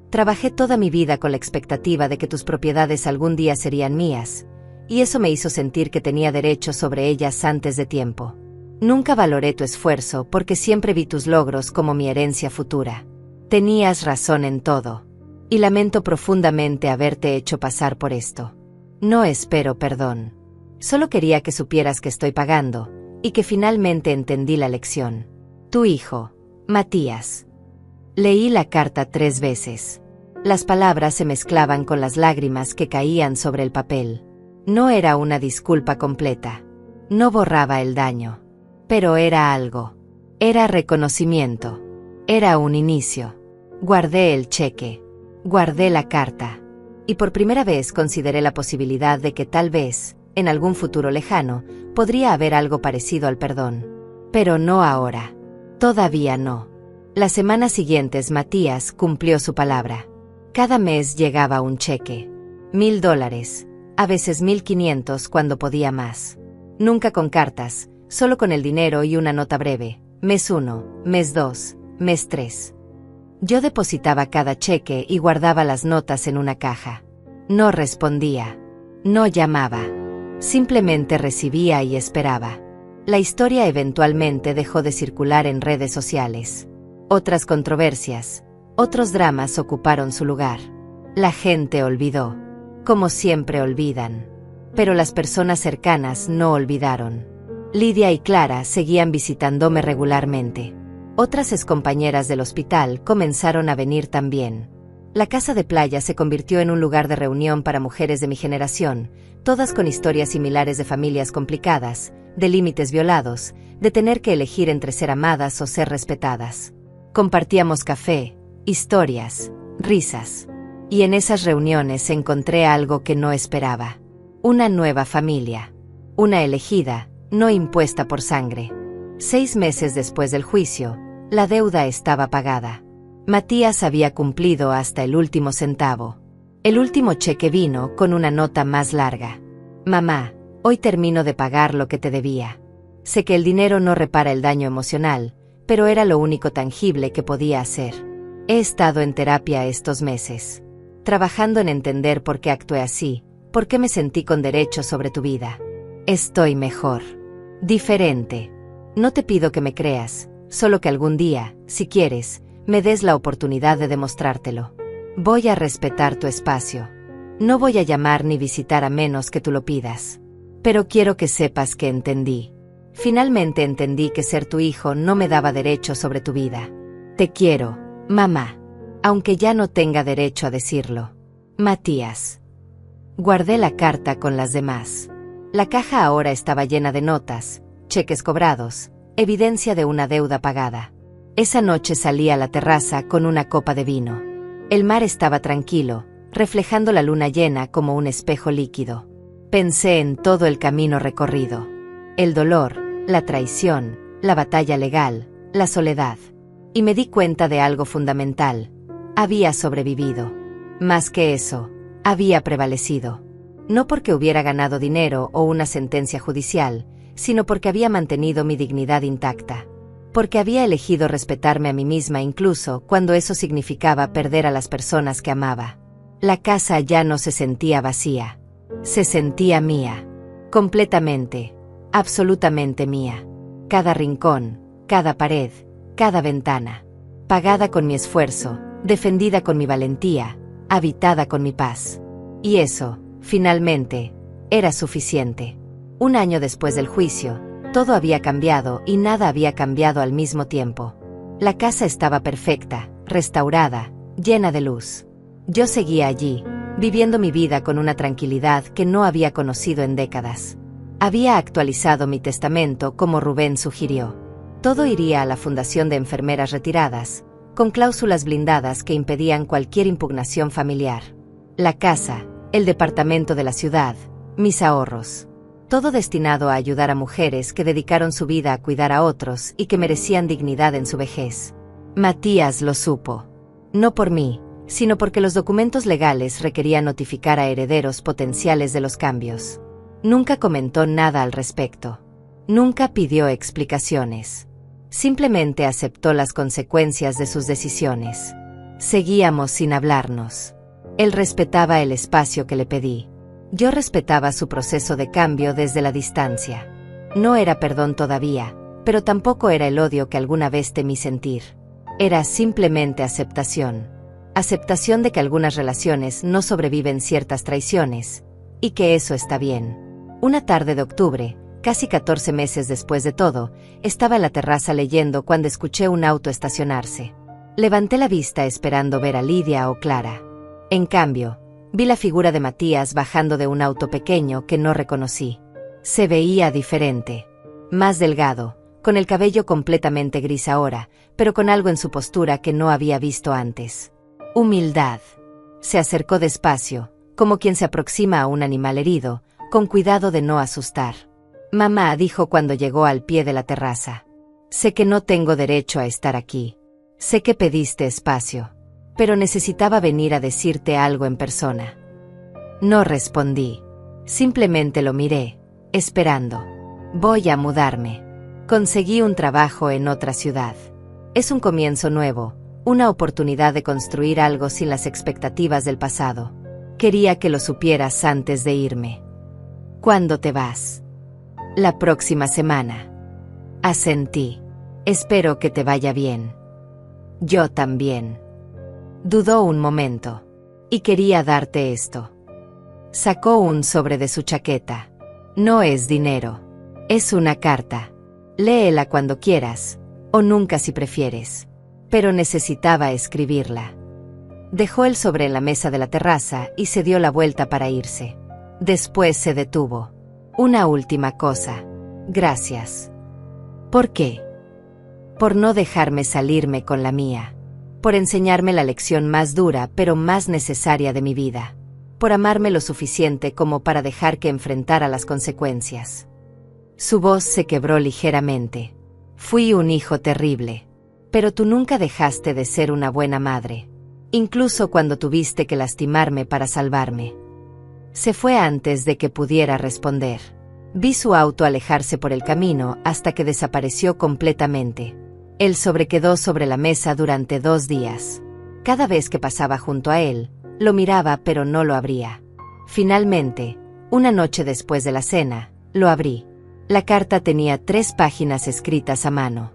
Trabajé toda mi vida con la expectativa de que tus propiedades algún día serían mías, y eso me hizo sentir que tenía derecho sobre ellas antes de tiempo. Nunca valoré tu esfuerzo porque siempre vi tus logros como mi herencia futura. Tenías razón en todo. Y lamento profundamente haberte hecho pasar por esto. No espero perdón. Solo quería que supieras que estoy pagando, y que finalmente entendí la lección. Tu hijo, Matías. Leí la carta 3 veces. Las palabras se mezclaban con las lágrimas que caían sobre el papel. No era una disculpa completa. No borraba el daño. Pero era algo. Era reconocimiento. Era un inicio. Guardé el cheque. Guardé la carta. Y por primera vez consideré la posibilidad de que tal vez, en algún futuro lejano, podría haber algo parecido al perdón. Pero no ahora. Todavía no. Las semanas siguientes Matías cumplió su palabra. Cada mes llegaba un cheque. $1,000, a veces 1,500 cuando podía más. Nunca con cartas, solo con el dinero y una nota breve. Mes 1, mes 2, mes 3. Yo depositaba cada cheque y guardaba las notas en una caja. No respondía. No llamaba. Simplemente recibía y esperaba. La historia eventualmente dejó de circular en redes sociales. Otras controversias, otros dramas ocuparon su lugar. La gente olvidó. Como siempre olvidan. Pero las personas cercanas no olvidaron. Lidia y Clara seguían visitándome regularmente. Otras excompañeras del hospital comenzaron a venir también. La casa de playa se convirtió en un lugar de reunión para mujeres de mi generación, todas con historias similares de familias complicadas, de límites violados, de tener que elegir entre ser amadas o ser respetadas. Compartíamos café, historias, risas. Y en esas reuniones encontré algo que no esperaba. Una nueva familia. Una elegida, no impuesta por sangre. 6 meses después del juicio, la deuda estaba pagada. Matías había cumplido hasta el último centavo. El último cheque vino con una nota más larga. Mamá, hoy termino de pagar lo que te debía. Sé que el dinero no repara el daño emocional, pero era lo único tangible que podía hacer. He estado en terapia estos meses, trabajando en entender por qué actué así, por qué me sentí con derecho sobre tu vida. Estoy mejor. Diferente. No te pido que me creas, solo que algún día, si quieres, me des la oportunidad de demostrártelo. Voy a respetar tu espacio. No voy a llamar ni visitar a menos que tú lo pidas. Pero quiero que sepas que entendí. Finalmente entendí que ser tu hijo no me daba derecho sobre tu vida. Te quiero, mamá. Aunque ya no tenga derecho a decirlo. Matías. Guardé la carta con las demás. La caja ahora estaba llena de notas, cheques cobrados, evidencia de una deuda pagada. Esa noche salí a la terraza con una copa de vino. El mar estaba tranquilo, reflejando la luna llena como un espejo líquido. Pensé en todo el camino recorrido. El dolor, la traición, la batalla legal, la soledad. Y me di cuenta de algo fundamental. Había sobrevivido. Más que eso, había prevalecido. No porque hubiera ganado dinero o una sentencia judicial, sino porque había mantenido mi dignidad intacta. Porque había elegido respetarme a mí misma incluso cuando eso significaba perder a las personas que amaba. La casa ya no se sentía vacía. Se sentía mía. Completamente, absolutamente mía. Cada rincón, cada pared, cada ventana. Pagada con mi esfuerzo, defendida con mi valentía, habitada con mi paz. Y eso, finalmente, era suficiente. Un año después del juicio, todo había cambiado y nada había cambiado al mismo tiempo. La casa estaba perfecta, restaurada, llena de luz. Yo seguía allí, viviendo mi vida con una tranquilidad que no había conocido en décadas. Había actualizado mi testamento como Rubén sugirió. Todo iría a la Fundación de Enfermeras Retiradas, con cláusulas blindadas que impedían cualquier impugnación familiar. La casa, el departamento de la ciudad, mis ahorros. Todo destinado a ayudar a mujeres que dedicaron su vida a cuidar a otros y que merecían dignidad en su vejez. Matías lo supo. No por mí, sino porque los documentos legales requerían notificar a herederos potenciales de los cambios. Nunca comentó nada al respecto. Nunca pidió explicaciones. Simplemente aceptó las consecuencias de sus decisiones. Seguíamos sin hablarnos. Él respetaba el espacio que le pedí. Yo respetaba su proceso de cambio desde la distancia. No era perdón todavía, pero tampoco era el odio que alguna vez temí sentir. Era simplemente aceptación. Aceptación de que algunas relaciones no sobreviven ciertas traiciones, y que eso está bien. Una tarde de octubre, casi 14 meses después de todo, estaba en la terraza leyendo cuando escuché un auto estacionarse. Levanté la vista esperando ver a Lidia o Clara. En cambio, vi la figura de Matías bajando de un auto pequeño que no reconocí. Se veía diferente. Más delgado, con el cabello completamente gris ahora, pero con algo en su postura que no había visto antes. Humildad. Se acercó despacio, como quien se aproxima a un animal herido, con cuidado de no asustar. Mamá, dijo cuando llegó al pie de la terraza. Sé que no tengo derecho a estar aquí. Sé que pediste espacio. Pero necesitaba venir a decirte algo en persona. No respondí. Simplemente lo miré, esperando. Voy a mudarme. Conseguí un trabajo en otra ciudad. Es un comienzo nuevo. Una oportunidad de construir algo sin las expectativas del pasado. Quería que lo supieras antes de irme. ¿Cuándo te vas? La próxima semana. Asentí. Espero que te vaya bien. Yo también. Dudó un momento. Y quería darte esto. Sacó un sobre de su chaqueta. No es dinero. Es una carta. Léela cuando quieras, o nunca si prefieres. Pero necesitaba escribirla. Dejó el sobre en la mesa de la terraza y se dio la vuelta para irse. Después se detuvo. Una última cosa. Gracias. ¿Por qué? Por no dejarme salirme con la mía. Por enseñarme la lección más dura pero más necesaria de mi vida. Por amarme lo suficiente como para dejar que enfrentara las consecuencias. Su voz se quebró ligeramente. Fui un hijo terrible. Pero tú nunca dejaste de ser una buena madre. Incluso cuando tuviste que lastimarme para salvarme. Se fue antes de que pudiera responder. Vi su auto alejarse por el camino hasta que desapareció completamente. El sobre quedó sobre la mesa durante 2 días. Cada vez que pasaba junto a él, lo miraba pero no lo abría. Finalmente, una noche después de la cena, lo abrí. La carta tenía 3 páginas escritas a mano.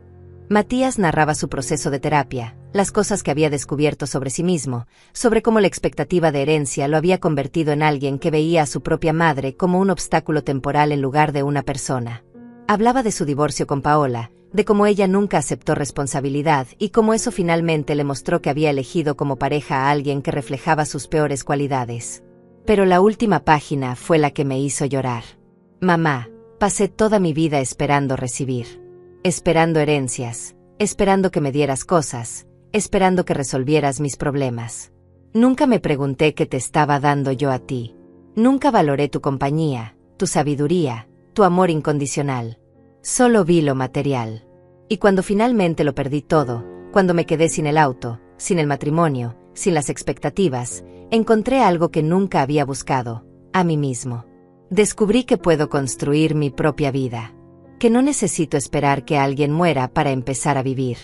Matías narraba su proceso de terapia, las cosas que había descubierto sobre sí mismo, sobre cómo la expectativa de herencia lo había convertido en alguien que veía a su propia madre como un obstáculo temporal en lugar de una persona. Hablaba de su divorcio con Paola, de cómo ella nunca aceptó responsabilidad y cómo eso finalmente le mostró que había elegido como pareja a alguien que reflejaba sus peores cualidades. Pero la última página fue la que me hizo llorar. Mamá, pasé toda mi vida esperando recibir. Esperando herencias, esperando que me dieras cosas, esperando que resolvieras mis problemas. Nunca me pregunté qué te estaba dando yo a ti. Nunca valoré tu compañía, tu sabiduría, tu amor incondicional. Solo vi lo material. Y cuando finalmente lo perdí todo, cuando me quedé sin el auto, sin el matrimonio, sin las expectativas, encontré algo que nunca había buscado, a mí mismo. Descubrí que puedo construir mi propia vida, que no necesito esperar que alguien muera para empezar a vivir.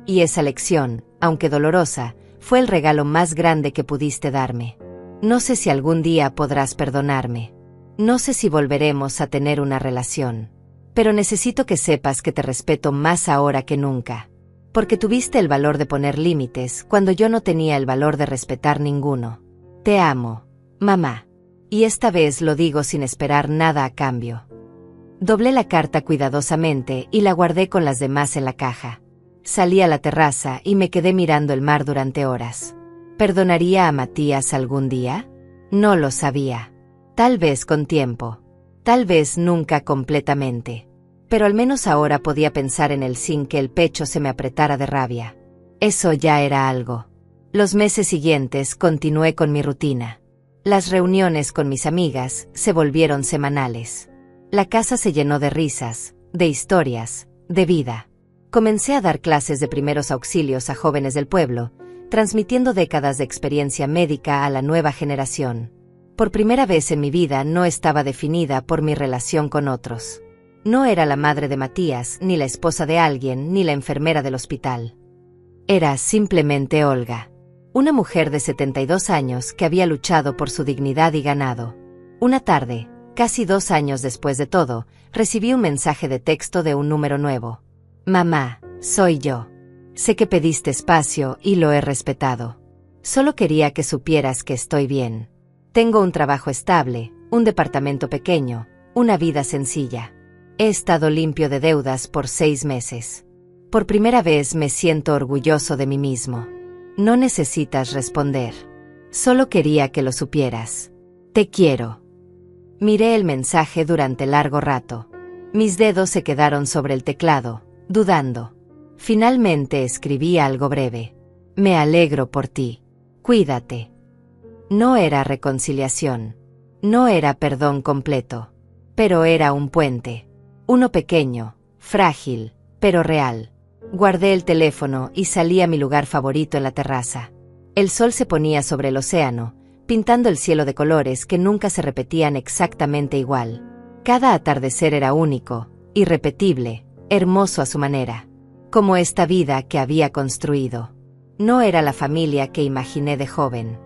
Y esa lección, aunque dolorosa, fue el regalo más grande que pudiste darme. No sé si algún día podrás perdonarme. No sé si volveremos a tener una relación. Pero necesito que sepas que te respeto más ahora que nunca. Porque tuviste el valor de poner límites cuando yo no tenía el valor de respetar ninguno. Te amo, mamá. Y esta vez lo digo sin esperar nada a cambio. Doblé la carta cuidadosamente y la guardé con las demás en la caja. Salí a la terraza y me quedé mirando el mar durante horas. ¿Perdonaría a Matías algún día? No lo sabía. Tal vez con tiempo. Tal vez nunca completamente. Pero al menos ahora podía pensar en él sin que el pecho se me apretara de rabia. Eso ya era algo. Los meses siguientes continué con mi rutina. Las reuniones con mis amigas se volvieron semanales. La casa se llenó de risas, de historias, de vida. Comencé a dar clases de primeros auxilios a jóvenes del pueblo, transmitiendo décadas de experiencia médica a la nueva generación. Por primera vez en mi vida no estaba definida por mi relación con otros. No era la madre de Matías, ni la esposa de alguien, ni la enfermera del hospital. Era simplemente Olga. Una mujer de 72 años que había luchado por su dignidad y ganado. Una tarde, casi 2 años después de todo, recibí un mensaje de texto de un número nuevo. Mamá, soy yo. Sé que pediste espacio y lo he respetado. Solo quería que supieras que estoy bien. Tengo un trabajo estable, un departamento pequeño, una vida sencilla. He estado limpio de deudas por 6 meses. Por primera vez me siento orgulloso de mí mismo. No necesitas responder. Solo quería que lo supieras. Te quiero. Miré el mensaje durante largo rato. Mis dedos se quedaron sobre el teclado, dudando. Finalmente escribí algo breve. Me alegro por ti. Cuídate. No era reconciliación. No era perdón completo. Pero era un puente. Uno pequeño, frágil, pero real. Guardé el teléfono y salí a mi lugar favorito en la terraza. El sol se ponía sobre el océano, pintando el cielo de colores que nunca se repetían exactamente igual. Cada atardecer era único, irrepetible, hermoso a su manera. Como esta vida que había construido. No era la familia que imaginé de joven.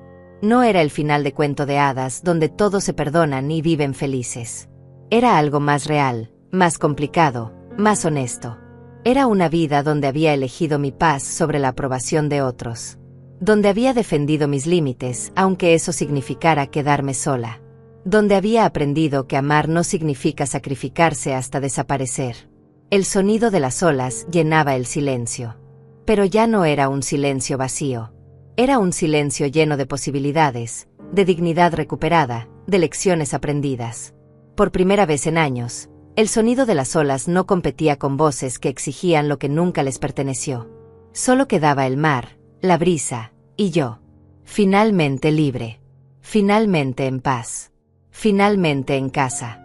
No era el final de cuento de hadas donde todos se perdonan y viven felices. Era algo más real, más complicado, más honesto. Era una vida donde había elegido mi paz sobre la aprobación de otros. Donde había defendido mis límites, aunque eso significara quedarme sola. Donde había aprendido que amar no significa sacrificarse hasta desaparecer. El sonido de las olas llenaba el silencio. Pero ya no era un silencio vacío. Era un silencio lleno de posibilidades, de dignidad recuperada, de lecciones aprendidas. Por primera vez en años, el sonido de las olas no competía con voces que exigían lo que nunca les perteneció. Solo quedaba el mar, la brisa, y yo. Finalmente libre. Finalmente en paz. Finalmente en casa.